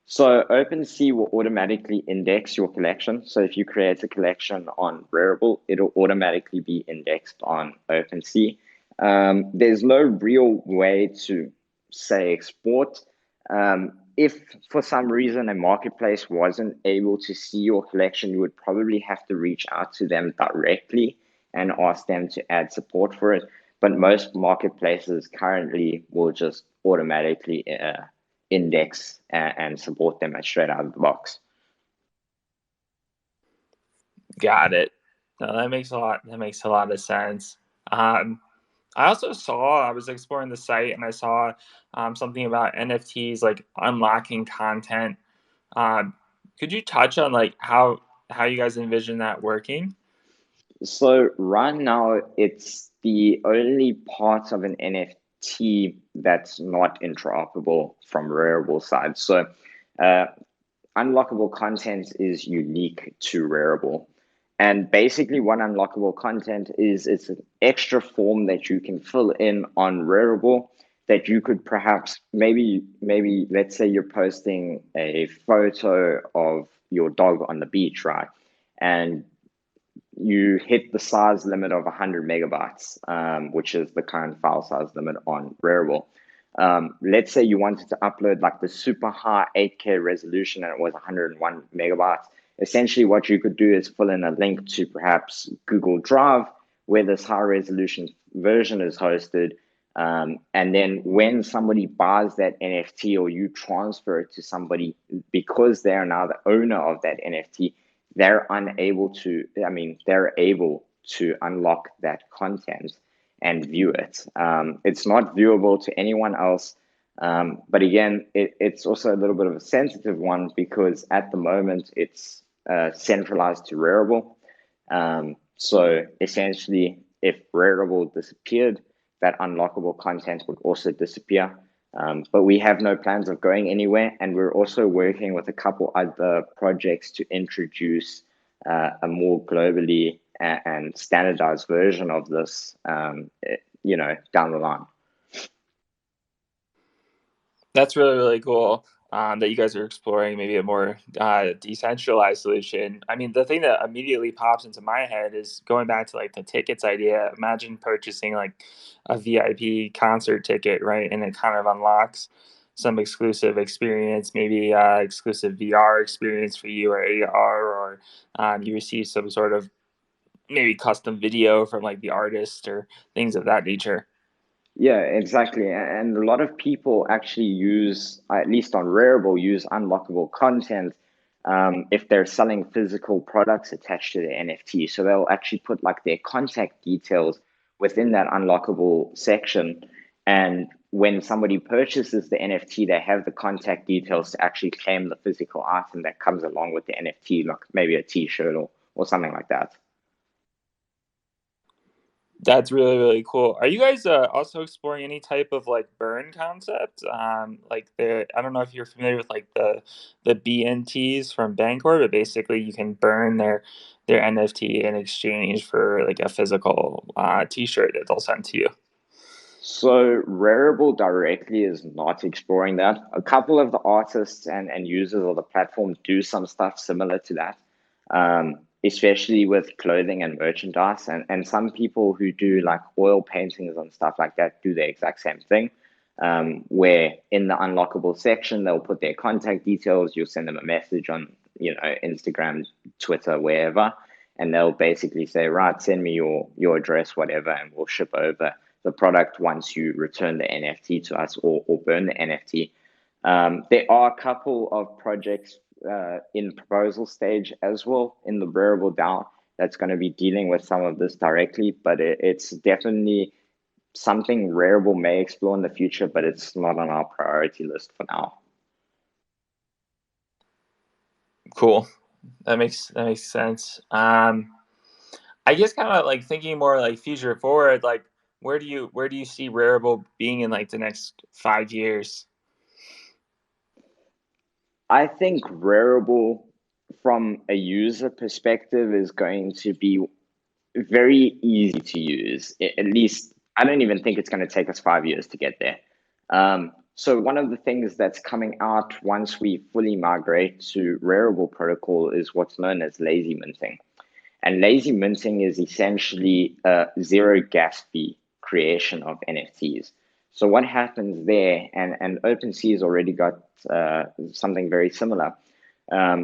So OpenSea will automatically index your collection. So if you create a collection on Rarible, it'll automatically be indexed on OpenSea. There's no real way to say export. If for some reason a marketplace wasn't able to see your collection, you would probably have to reach out to them directly and ask them to add support for it. But most marketplaces currently will just automatically index and support them straight out of the box. Got it. No, that makes a lot of sense. I also I was exploring the site and I saw something about NFTs like unlocking content. Could you touch on like how you guys envision that working? So right now, it's the only part of an NFT that's not interoperable from Rarible side. So unlockable content is unique to Rarible. And basically what unlockable content is, it's an extra form that you can fill in on Rarible that you could perhaps maybe let's say you're posting a photo of your dog on the beach, right? And you hit the size limit of 100 megabytes, which is the current file size limit on Rarible. Let's say you wanted to upload like the super high 8K resolution and it was 101 megabytes. Essentially, what you could do is fill in a link to perhaps Google Drive where this high resolution version is hosted. And then when somebody buys that NFT or you transfer it to somebody, because they are now the owner of that NFT, they're able to unlock that content and view it. It's not viewable to anyone else. But again, it's also a little bit of a sensitive one because at the moment it's centralized to Rarible. So essentially, if Rarible disappeared, that unlockable content would also disappear. But we have no plans of going anywhere. And we're also working with a couple other projects to introduce a more globally and standardized version of this, down the line. That's really, really cool that you guys are exploring maybe a more decentralized solution. I mean, the thing that immediately pops into my head is going back to like the tickets idea. Imagine purchasing like a VIP concert ticket, right? And it kind of unlocks some exclusive experience, maybe exclusive VR experience for you or AR, or you receive some sort of maybe custom video from like the artist or things of that nature. Yeah, exactly. And a lot of people actually use, at least on Rarible, use unlockable content if they're selling physical products attached to the NFT. So they'll actually put like their contact details within that unlockable section. And when somebody purchases the NFT, they have the contact details to actually claim the physical item that comes along with the NFT, like maybe a t-shirt or something like that. That's really, really cool. Are you guys also exploring any type of like burn concept? Like I don't know if you're familiar with like the BNTs from Bancor, but basically you can burn their NFT in exchange for like a physical T-shirt that they'll send to you. So Rarible directly is not exploring that. A couple of the artists and users of the platform do some stuff similar to that, especially with clothing and merchandise. And some people who do like oil paintings and stuff like that do the exact same thing, where in the unlockable section, they'll put their contact details. You'll send them a message on, Instagram, Twitter, wherever, and they'll basically say, right, send me your address, whatever, and we'll ship over the product once you return the NFT to us or burn the NFT. There are a couple of projects in proposal stage as well in the Rarible DAO that's going to be dealing with some of this directly, but it's definitely something Rarible may explore in the future, but it's not on our priority list for now. Cool. That makes sense. I guess kind of like thinking more like future forward, like where do you see Rarible being in like the next 5 years? I think Rarible, from a user perspective, is going to be very easy to use. At least, I don't even think it's going to take us 5 years to get there. So one of the things that's coming out once we fully migrate to Rarible protocol is what's known as lazy minting. And lazy minting is essentially a zero gas fee creation of NFTs. So what happens there, and OpenSea has already got something very similar.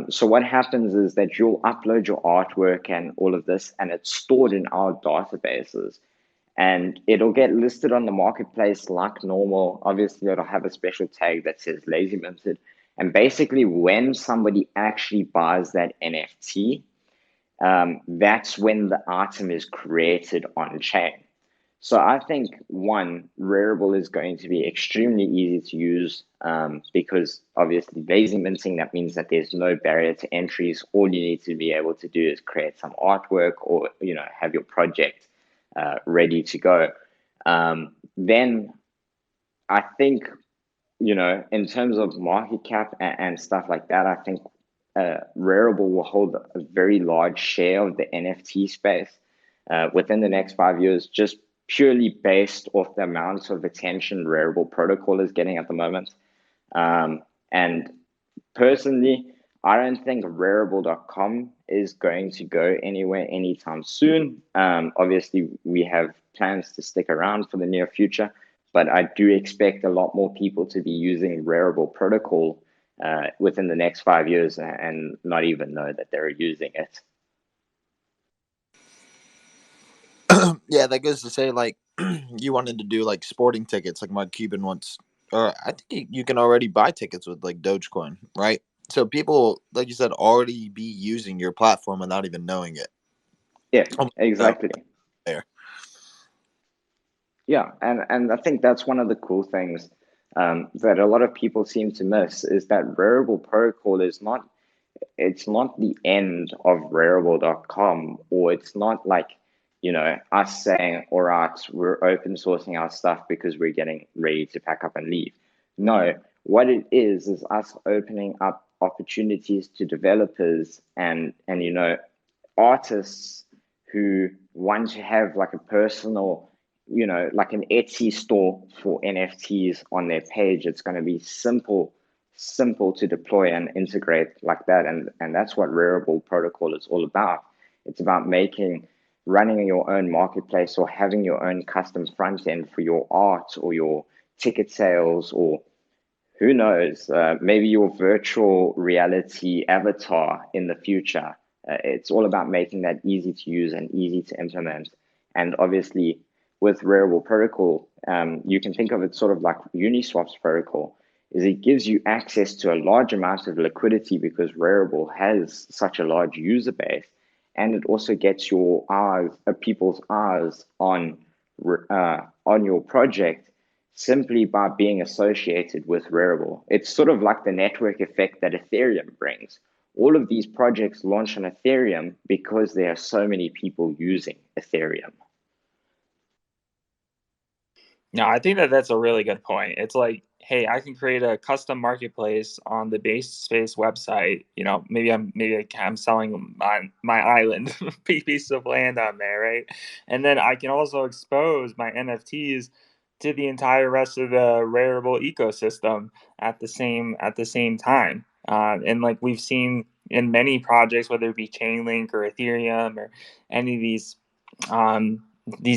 So what happens is that you'll upload your artwork and all of this, and it's stored in our databases. And it'll get listed on the marketplace like normal. Obviously, it'll have a special tag that says lazy minted. And basically, when somebody actually buys that NFT, that's when the item is created on chain. So I think one, Rarible is going to be extremely easy to use because obviously lazy minting, that means that there's no barrier to entries. All you need to be able to do is create some artwork or have your project ready to go. Then I think in terms of market cap and stuff like that, I think Rarible will hold a very large share of the NFT space within the next 5 years, just purely based off the amount of attention Rarible protocol is getting at the moment. And personally, I don't think Rarible.com is going to go anywhere anytime soon. Obviously, we have plans to stick around for the near future, but I do expect a lot more people to be using Rarible protocol within the next 5 years and not even know that they're using it. Yeah, that goes to say, like, you wanted to do like sporting tickets, like Mark Cuban wants, or I think you can already buy tickets with like Dogecoin, right? So people, like you said, already be using your platform and not even knowing it. Yeah, exactly. There. Yeah, and I think that's one of the cool things that a lot of people seem to miss is that Rarible protocol is not, it's not the end of Rarible.com, or it's not like, us saying, all right, we're open sourcing our stuff because we're getting ready to pack up and leave. No, what it is us opening up opportunities to developers and artists who want to have like a personal, like an Etsy store for NFTs on their page. It's going to be simple to deploy and integrate like that. And that's what Rarible protocol is all about. It's about running your own marketplace or having your own custom front end for your art or your ticket sales, or who knows, maybe your virtual reality avatar in the future. It's all about making that easy to use and easy to implement. And obviously, with Rarible Protocol, you can think of it sort of like Uniswap's protocol, is it gives you access to a large amount of liquidity because Rarible has such a large user base, and it also gets your eyes, people's eyes on your project simply by being associated with Rarible. It's sort of like the network effect that Ethereum brings. All of these projects launch on Ethereum because there are so many people using Ethereum. No, I think that that's a really good point. It's like, hey, I can create a custom marketplace on the base space website. You know, maybe I'm selling my island piece of land on there, right? And then I can also expose my NFTs to the entire rest of the Rarible ecosystem at the same time. And like we've seen in many projects, whether it be Chainlink or Ethereum or any of these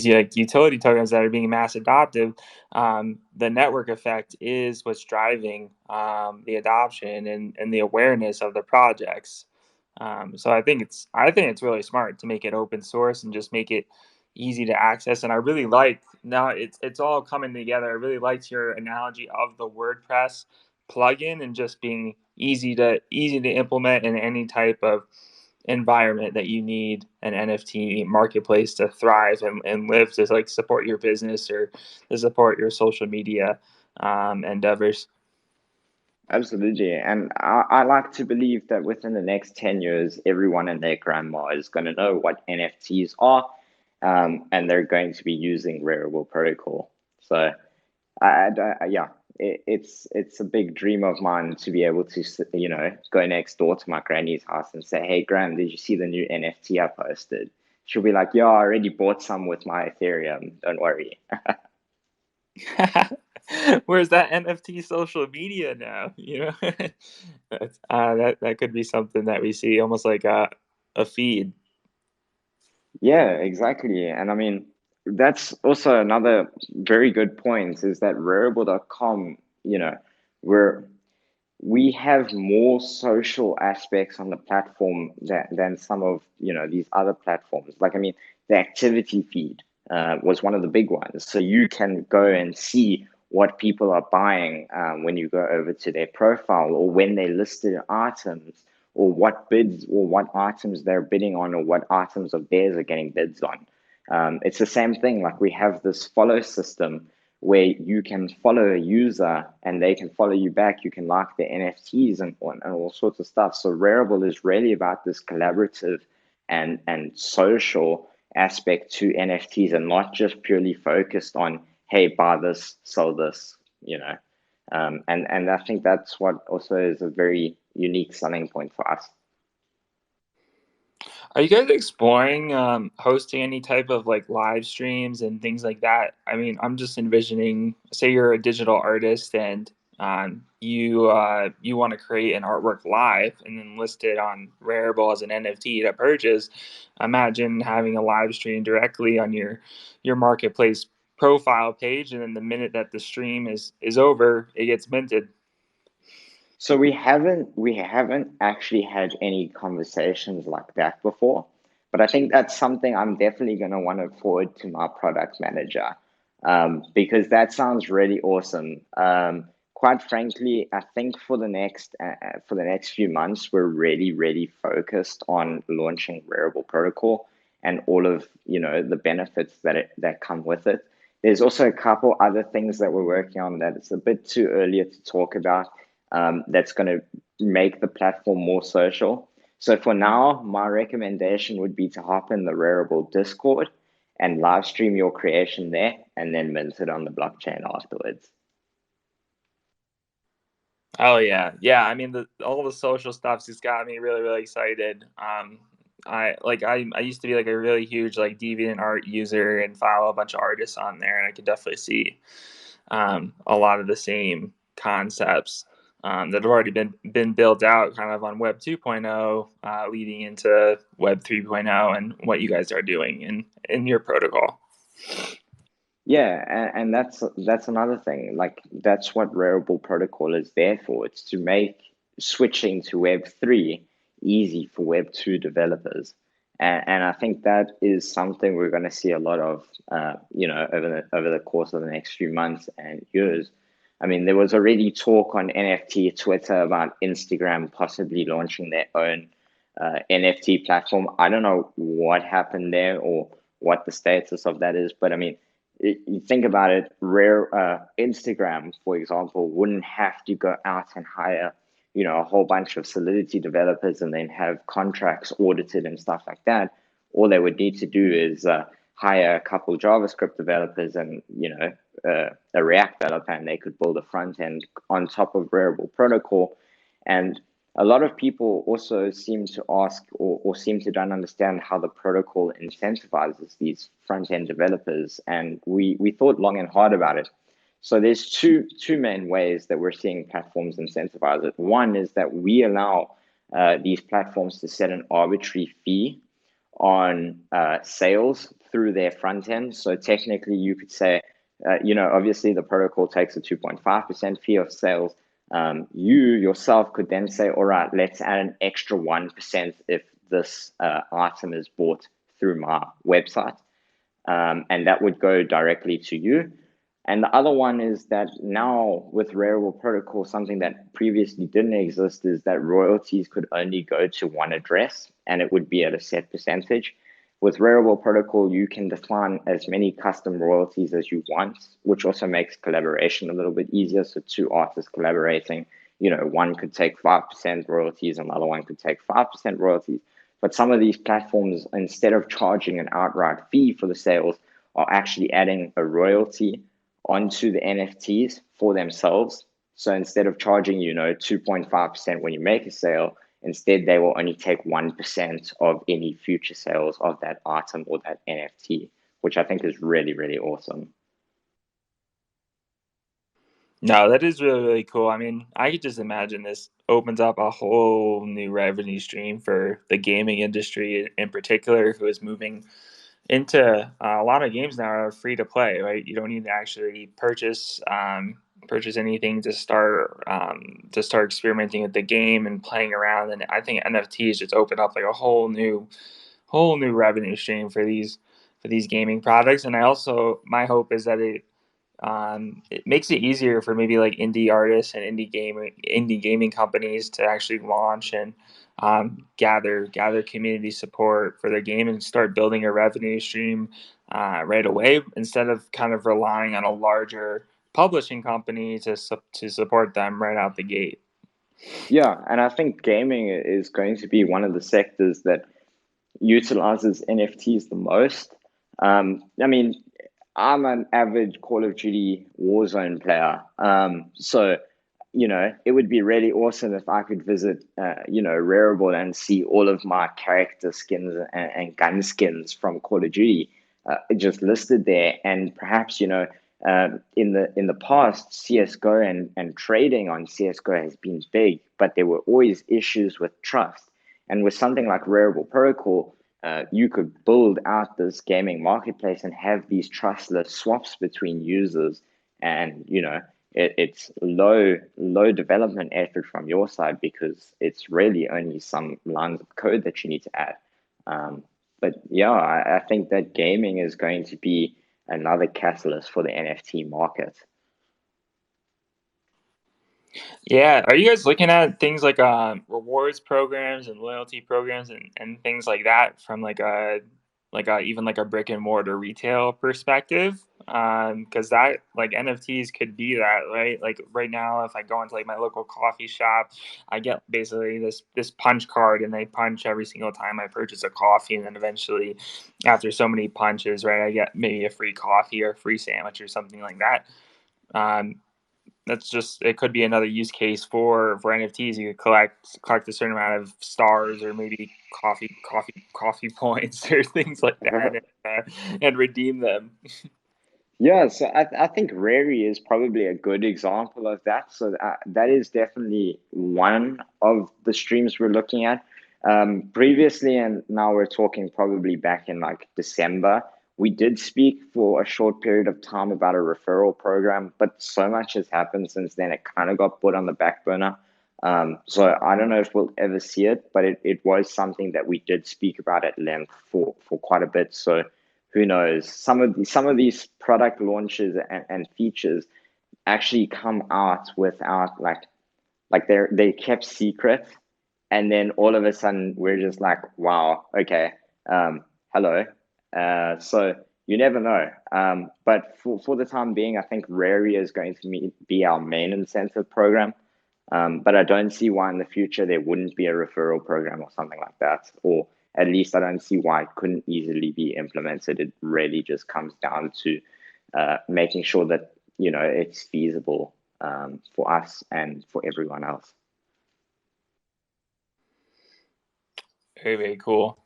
like utility tokens that are being mass adopted, the network effect is what's driving the adoption and the awareness of the projects. So I think it's really smart to make it open source and just make it easy to access. And I really like now it's all coming together. I really liked your analogy of the WordPress plugin and just being easy to implement in any type of environment that you need an NFT marketplace to thrive and live, to like support your business or to support your social media endeavors. Absolutely. And I like to believe that within the next 10 years, everyone and their grandma is going to know what NFTs are, and they're going to be using Rarible Protocol. So, yeah, it's a big dream of mine to be able to, go next door to my granny's house and say, "Hey, Gran, did you see the new NFT I posted?" She'll be like, "Yeah, I already bought some with my Ethereum. Don't worry." Where's that NFT social media now? You know, that could be something that we see almost like a feed. Yeah, exactly. And I mean, that's also another very good point is that Rarible.com, we're we have more social aspects on the platform than some of these other platforms. Like, I mean, the activity feed was one of the big ones, so you can go and see what people are buying when you go over to their profile, or when they listed items, or what bids or what items they're bidding on, or what items of theirs are getting bids on. It's the same thing. Like, we have this follow system where you can follow a user and they can follow you back. You can like the NFTs and all sorts of stuff. So Rarible is really about this collaborative and social aspect to NFTs, and not just purely focused on, hey, buy this, sell this. And I think that's what also is a very unique selling point for us. Are you guys exploring hosting any type of like live streams and things like that? I mean, I'm just envisioning, say you're a digital artist and you want to create an artwork live and then list it on Rarible as an NFT to purchase. Imagine having a live stream directly on your marketplace profile page, and then the minute that the stream is over, it gets minted. So we haven't actually had any conversations like that before, but I think that's something I'm definitely going to want to forward to my product manager, because that sounds really awesome. Quite frankly, I think for the next few months, we're really focused on launching Rarible Protocol and all of the benefits that come with it. There's also a couple other things that we're working on that it's a bit too early to talk about, that's going to make the platform more social. So for now, my recommendation would be to hop in the Rarible Discord and live stream your creation there, and then mint it on the blockchain afterwards. Oh yeah. I mean, all the social stuff's just got me really excited. I used to be like a really huge like deviant art user and follow a bunch of artists on there, and I could definitely see a lot of the same concepts that have already been built out kind of on Web 2.0, leading into Web 3.0, and what you guys are doing in your protocol. Yeah, and that's another thing. Like, that's what Rarible Protocol is there for. It's to make switching to Web 3 easy for Web 2 developers. And I think that is something we're going to see a lot of, over the course of the next few months and years. I mean, there was already talk on NFT Twitter about Instagram possibly launching their own NFT platform. I don't know what happened there or what the status of that is, but I mean, you think about it, Instagram, for example, wouldn't have to go out and hire, a whole bunch of Solidity developers and then have contracts audited and stuff like that. All they would need to do is hire a couple JavaScript developers and, a React developer, and they could build a front end on top of Rarible protocol. And a lot of people also seem to ask or seem to don't understand how the protocol incentivizes these front end developers. And we thought long and hard about it. So there's two main ways that we're seeing platforms incentivize it. One is that we allow these platforms to set an arbitrary fee on sales through their front end. So technically, you could say, obviously the protocol takes a 2.5% fee of sales. You yourself could then say, all right, let's add an extra 1% if this item is bought through my website. And that would go directly to you. And the other one is that now with Rarible protocol, something that previously didn't exist is that royalties could only go to one address and it would be at a set percentage. With Rarible protocol, you can define as many custom royalties as you want, which also makes collaboration a little bit easier. So two artists collaborating, one could take 5% royalties, another one could take 5% royalties. But some of these platforms, instead of charging an outright fee for the sales, are actually adding a royalty onto the NFTs for themselves. So instead of charging, 2.5% when you make a sale, instead they will only take 1% of any future sales of that item or that NFT, which I think is really, really awesome. No, that is really, really cool. I mean, I could just imagine this opens up a whole new revenue stream for the gaming industry in particular, who is moving into a lot of games now are free to play, right? You don't need to actually purchase anything to start experimenting with the game and playing around. And I think NFTs just open up like a whole new revenue stream for these gaming products. And my hope is that it makes it easier for maybe like indie artists and indie gaming companies to actually launch and gather community support for their game and start building a revenue stream right away, instead of kind of relying on a larger publishing company to support them right out the gate. Yeah, and I think gaming is going to be one of the sectors that utilizes NFTs the most. I mean, I'm an avid Call of Duty Warzone player. So, it would be really awesome if I could visit, Rarible and see all of my character skins and gun skins from Call of Duty just listed there. And perhaps, in the past, CS:GO and trading on CS:GO has been big, but there were always issues with trust. And with something like Rarible Protocol, you could build out this gaming marketplace and have these trustless swaps between users, and it's low development effort from your side because it's really only some lines of code that you need to add. But yeah, I think that gaming is going to be another catalyst for the NFT market. Yeah, are you guys looking at things like rewards programs and loyalty programs and things like that from even like a brick and mortar retail perspective? Because that, like, NFTs could be that, right? Like right now, if I go into like my local coffee shop, I get basically this punch card, and they punch every single time I purchase a coffee, and then eventually, after so many punches, right, I get maybe a free coffee or a free sandwich or something like that. Um, it could be another use case for NFTs. You could collect a certain amount of stars or maybe coffee points or things like that, and redeem them. Yeah, so I think RARI is probably a good example of that. So that is definitely one of the streams we're looking at. Previously, and now we're talking probably back in like December, we did speak for a short period of time about a referral program, but so much has happened since then. It kind of got put on the back burner. So I don't know if we'll ever see it, but it was something that we did speak about at length for quite a bit. So who knows? Some of these product launches and features actually come out without like they kept secret, and then all of a sudden we're just like, wow, okay, hello. So you never know. But for the time being, I think RARI is going to be our main incentive program. But I don't see why in the future there wouldn't be a referral program or something like that. Or at least I don't see why it couldn't easily be implemented. It really just comes down to making sure that, it's feasible for us and for everyone else. Very, very cool.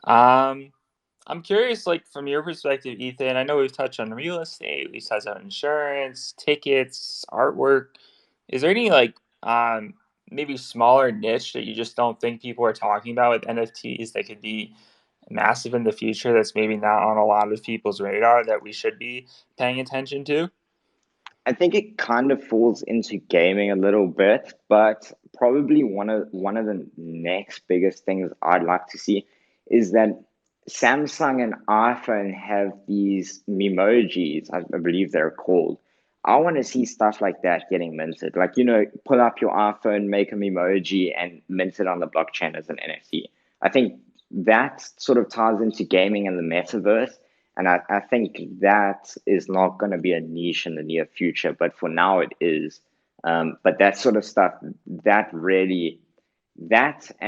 I'm curious, like from your perspective, Ethan. I know we've touched on real estate, we've touched on insurance, tickets, artwork. Is there any like maybe smaller niche that you just don't think people are talking about with NFTs that could be massive in the future that's maybe not on a lot of people's radar that we should be paying attention to? I think it kind of falls into gaming a little bit, but probably one of the next biggest things I'd like to see is that Samsung and iPhone have these memojis, I believe they're called. I want to see stuff like that getting minted. Like, pull up your iPhone, make a memoji, and mint it on the blockchain as an NFT. I think that sort of ties into gaming and the metaverse. And I think that is not going to be a niche in the near future, but for now it is. But that sort of stuff,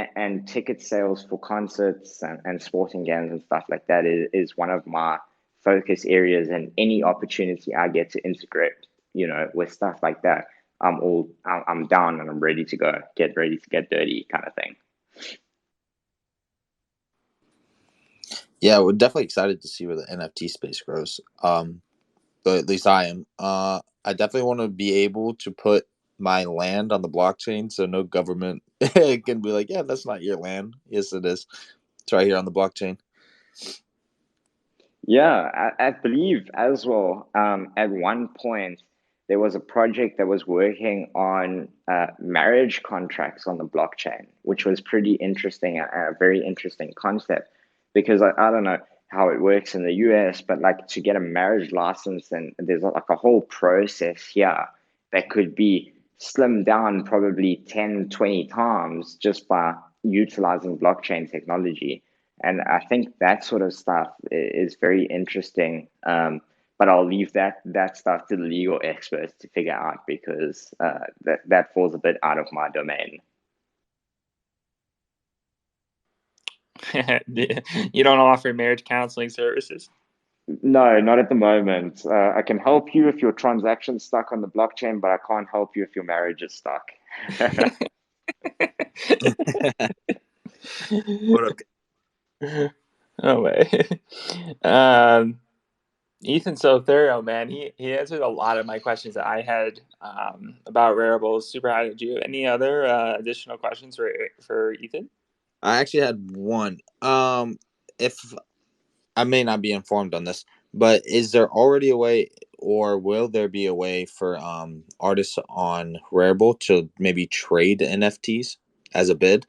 and ticket sales for concerts and sporting games and stuff like that is one of my focus areas. And any opportunity I get to integrate, with stuff like that, I'm down and I'm ready to go, get ready to get dirty kind of thing. Yeah, we're definitely excited to see where the NFT space grows. But at least I am. I definitely want to be able to put my land on the blockchain so no government can be like, yeah, that's not your land. Yes, it is. It's right here on the blockchain. Yeah, I believe as well. At one point, there was a project that was working on marriage contracts on the blockchain, which was pretty interesting, a very interesting concept. Because I don't know how it works in the US, but like to get a marriage license, and there's like a whole process here that could be slimmed down probably 10, 20 times just by utilizing blockchain technology. And I think that sort of stuff is very interesting. But I'll leave that stuff to the legal experts to figure out, because that falls a bit out of my domain. You don't offer marriage counseling services? No, not at the moment. I can help you if your transaction's stuck on the blockchain, but I can't help you if your marriage is stuck. What up? Oh way. Ethan's so thorough, man. He answered a lot of my questions that I had about Rarible. Super high. Did you have any other additional questions for Ethan? I actually had one. If I may not be informed on this, but is there already a way, or will there be a way for artists on Rarible to maybe trade NFTs as a bid?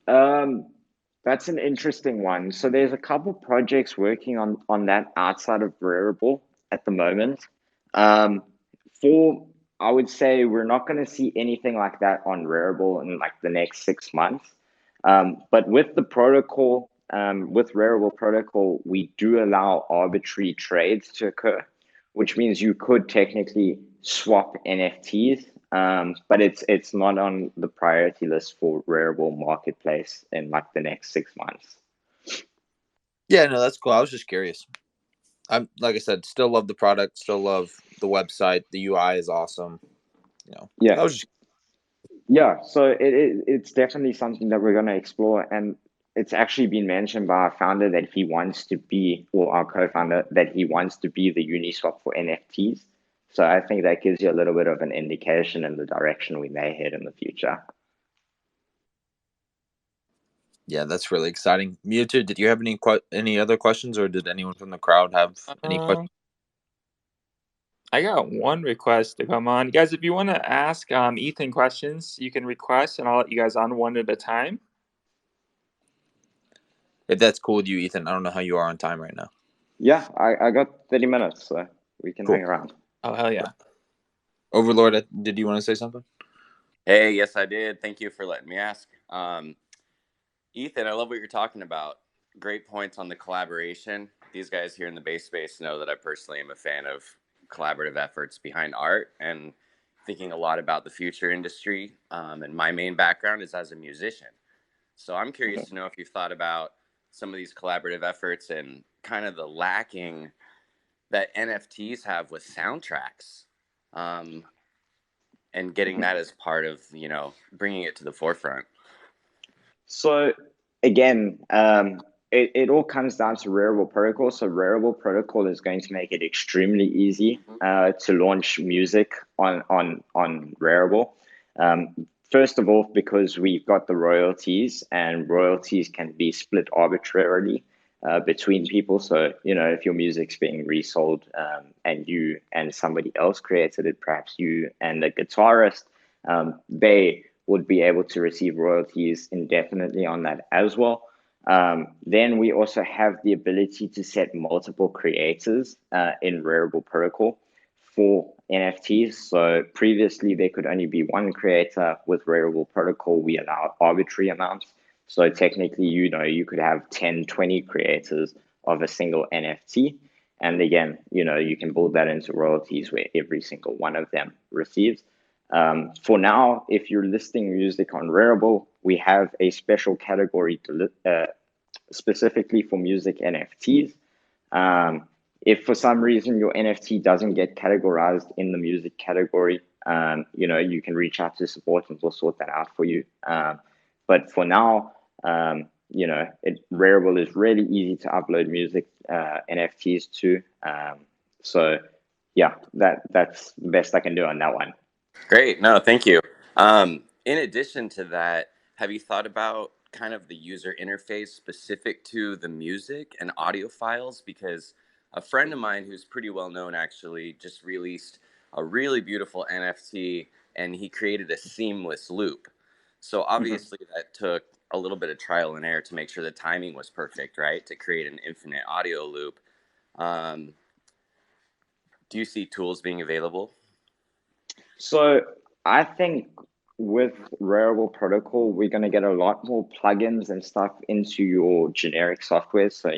That's an interesting one. So there's a couple projects working on that outside of Rarible at the moment. Um, for I would say we're not going to see anything like that on Rarible in like the next 6 months. But with the protocol, with Rarible protocol, we do allow arbitrary trades to occur, which means you could technically swap NFTs, but it's not on the priority list for Rarible Marketplace in like the next 6 months. Yeah, no, that's cool. I was just curious. I'm like I said, still love the product, still love the website. The UI is awesome. Yeah. I was just Yeah, so it's definitely something that we're going to explore, and it's actually been mentioned by our founder that he wants to be, or our co-founder, that he wants to be the Uniswap for NFTs. So I think that gives you a little bit of an indication in the direction we may head in the future. Yeah, that's really exciting. Mewtwo, did you have any other questions, or did anyone from the crowd have any questions? I got one request to come on. Guys, if you want to ask Ethan questions, you can request, and I'll let you guys on one at a time. If that's cool with you, Ethan, I don't know how you are on time right now. Yeah, I got 30 minutes, so we can hang around. Oh, hell yeah. Overlord, did you want to say something? Hey, yes, I did. Thank you for letting me ask. Ethan, I love what you're talking about. Great points on the collaboration. These guys here in the bass space know that I personally am a fan of collaborative efforts behind art and thinking a lot about the future industry. And my main background is as a musician. So I'm curious to know if you've thought about some of these collaborative efforts and kind of the lacking that NFTs have with soundtracks. And getting that as part of, bringing it to the forefront. So again, it all comes down to Rarible Protocol. So Rarible Protocol is going to make it extremely easy to launch music on Rarible. First of all, because we've got the royalties, and royalties can be split arbitrarily between people. So, if your music's being resold and you and somebody else created it, perhaps you and the guitarist, they would be able to receive royalties indefinitely on that as well. Then we also have the ability to set multiple creators in Rarible Protocol for NFTs. So previously there could only be one creator. With Rarible Protocol, we allow arbitrary amounts. So technically, you could have 10, 20 creators of a single NFT. And again, you can build that into royalties where every single one of them receives. For now, if you're listing music on Rarible, we have a special category specifically for music NFTs. If for some reason your NFT doesn't get categorized in the music category, you can reach out to support and we'll sort that out for you. But for now, Rarible is really easy to upload music NFTs to. So yeah, that's the best I can do on that one. Great. No, thank you. In addition to that, have you thought about kind of the user interface specific to the music and audio files? Because a friend of mine who's pretty well known actually just released a really beautiful NFT, and he created a seamless loop. So obviously that took a little bit of trial and error to make sure the timing was perfect, right? To create an infinite audio loop. Do you see tools being available? So I think with Rarible Protocol, we're going to get a lot more plugins and stuff into your generic software. So,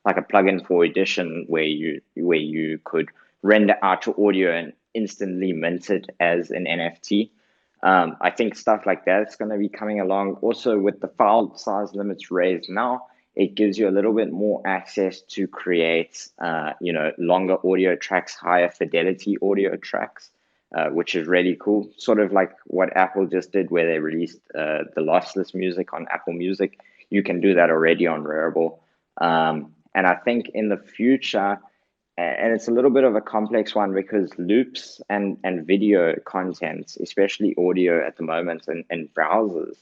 like a plugin for Audition where you could render out your audio and instantly mint it as an NFT. I think stuff like that's going to be coming along. Also, with the file size limits raised now, it gives you a little bit more access to create, longer audio tracks, higher fidelity audio tracks. Which is really cool. Sort of like what Apple just did, where they released the lossless music on Apple Music. You can do that already on Rarible. And I think in the future, and it's a little bit of a complex one because loops and video content, especially audio at the moment, and browsers,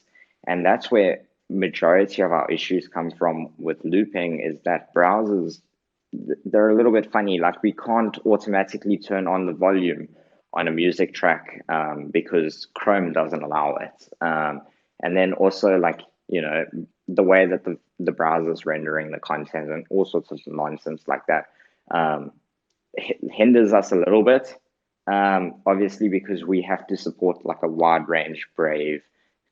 and that's where majority of our issues come from with looping, is that browsers, they're a little bit funny. Like, we can't automatically turn on the volume on a music track because Chrome doesn't allow it. And then also, like, the way that the browser's rendering the content and all sorts of nonsense like that hinders us a little bit. Obviously, because we have to support like a wide range Brave,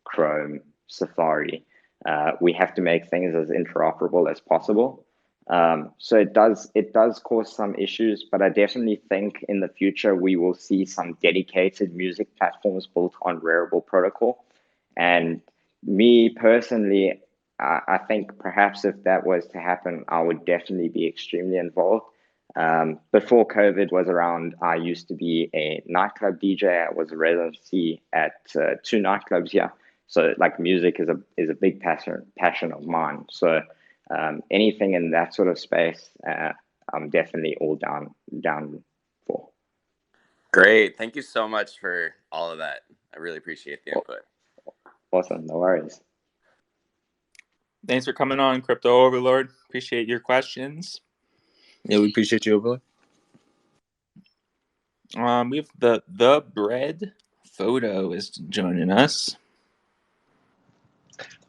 Chrome, Safari. We have to make things as interoperable as possible. So it does cause some issues, but I definitely think in the future we will see some dedicated music platforms built on Rarible Protocol. And me personally, I think perhaps if that was to happen, I would definitely be extremely involved. Before COVID was around, I used to be a nightclub DJ. I was a residency at 2 nightclubs here. So like music is a big passion of mine. So anything in that sort of space, I'm definitely all down for. Great. Thank you so much for all of that. I really appreciate the input. Awesome. No worries. Thanks for coming on, Crypto Overlord. Appreciate your questions. Yeah, we appreciate you, Overlord. We have the bread photo is joining us.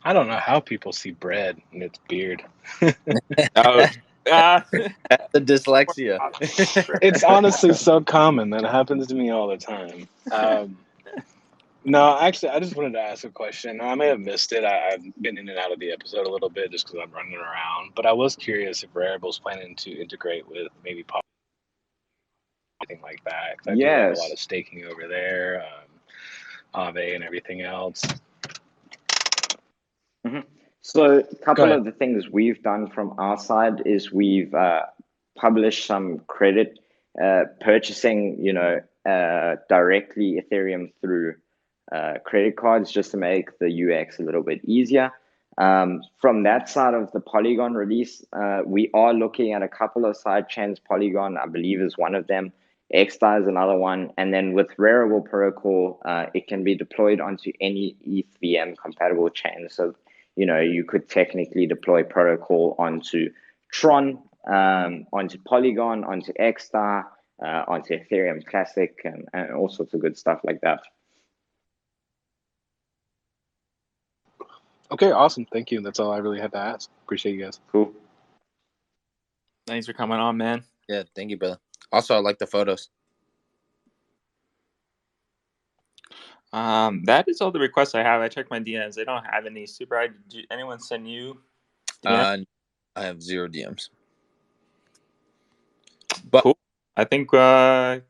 I don't know how people see bread in its beard. Oh, That's the dyslexia. It's honestly so common. That happens to me all the time. No, actually, I just wanted to ask a question. I may have missed it. I've been in and out of the episode a little bit just because I'm running around. But I was curious if Rarible's planning to integrate with maybe anything like that. Because I do have a lot Yes. of staking over there, Aave and everything else. So a Go couple ahead. of the things we've done from our side is we've published some credit purchasing, directly Ethereum through credit cards just to make the UX a little bit easier. From that side of the Polygon release, we are looking at a couple of side chains. Polygon, I believe, is one of them. XDAI is another one. And then with Rarible Protocol, it can be deployed onto any ETH compatible chain. So, you could technically deploy protocol onto Tron, onto Polygon, onto XDAI, onto Ethereum Classic, and all sorts of good stuff like that. Okay, awesome. Thank you. That's all I really had to ask. Appreciate you guys. Cool. Thanks for coming on, man. Yeah, thank you, brother. Also, I like the photos. That is all the requests I have. I checked my DMs. They don't have any. Super. Did anyone send you DMs? I have 0 DMs. But cool. I think we're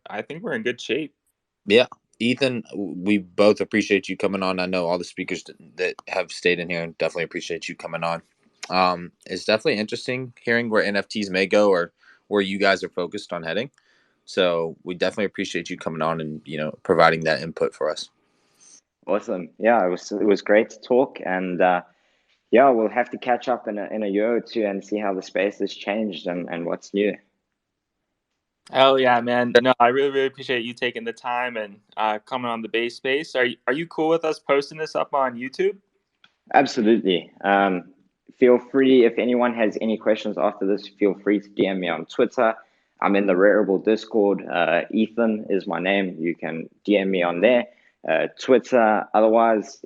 in good shape. Yeah, Ethan, we both appreciate you coming on. I know all the speakers that have stayed in here and definitely appreciate you coming on. It's definitely interesting hearing where NFTs may go or where you guys are focused on heading. So we definitely appreciate you coming on and providing that input for us. Awesome. Yeah, it was great to talk, and we'll have to catch up in a year or two and see how the space has changed and what's new. Hell yeah, man. No, I really, really appreciate you taking the time and coming on the base space. Are you cool with us posting this up on YouTube? Absolutely. Feel free, if anyone has any questions after this, feel free to DM me on Twitter. I'm in the Rarible Discord. Ethan is my name. You can DM me on there. Twitter. Otherwise,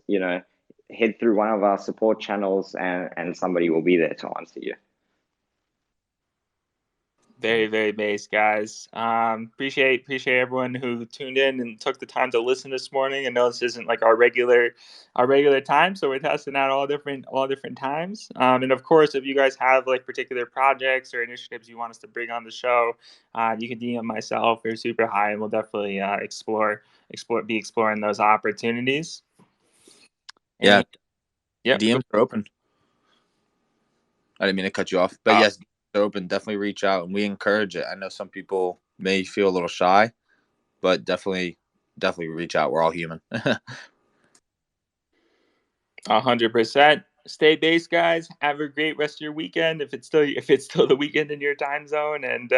head through one of our support channels and somebody will be there to answer you. Very, very base, guys. Appreciate everyone who tuned in and took the time to listen this morning. I know this isn't like our regular time, so we're testing out all different times. And of course, if you guys have like particular projects or initiatives you want us to bring on the show, you can DM myself or Super High, and we'll definitely be exploring those opportunities. Yeah. Yep. DMs are open. I didn't mean to cut you off, but yes, they're open. Definitely reach out, and we encourage it. I know some people may feel a little shy, but definitely reach out. We're all human. 100%. Stay base, guys. Have a great rest of your weekend. If it's still the weekend in your time zone, and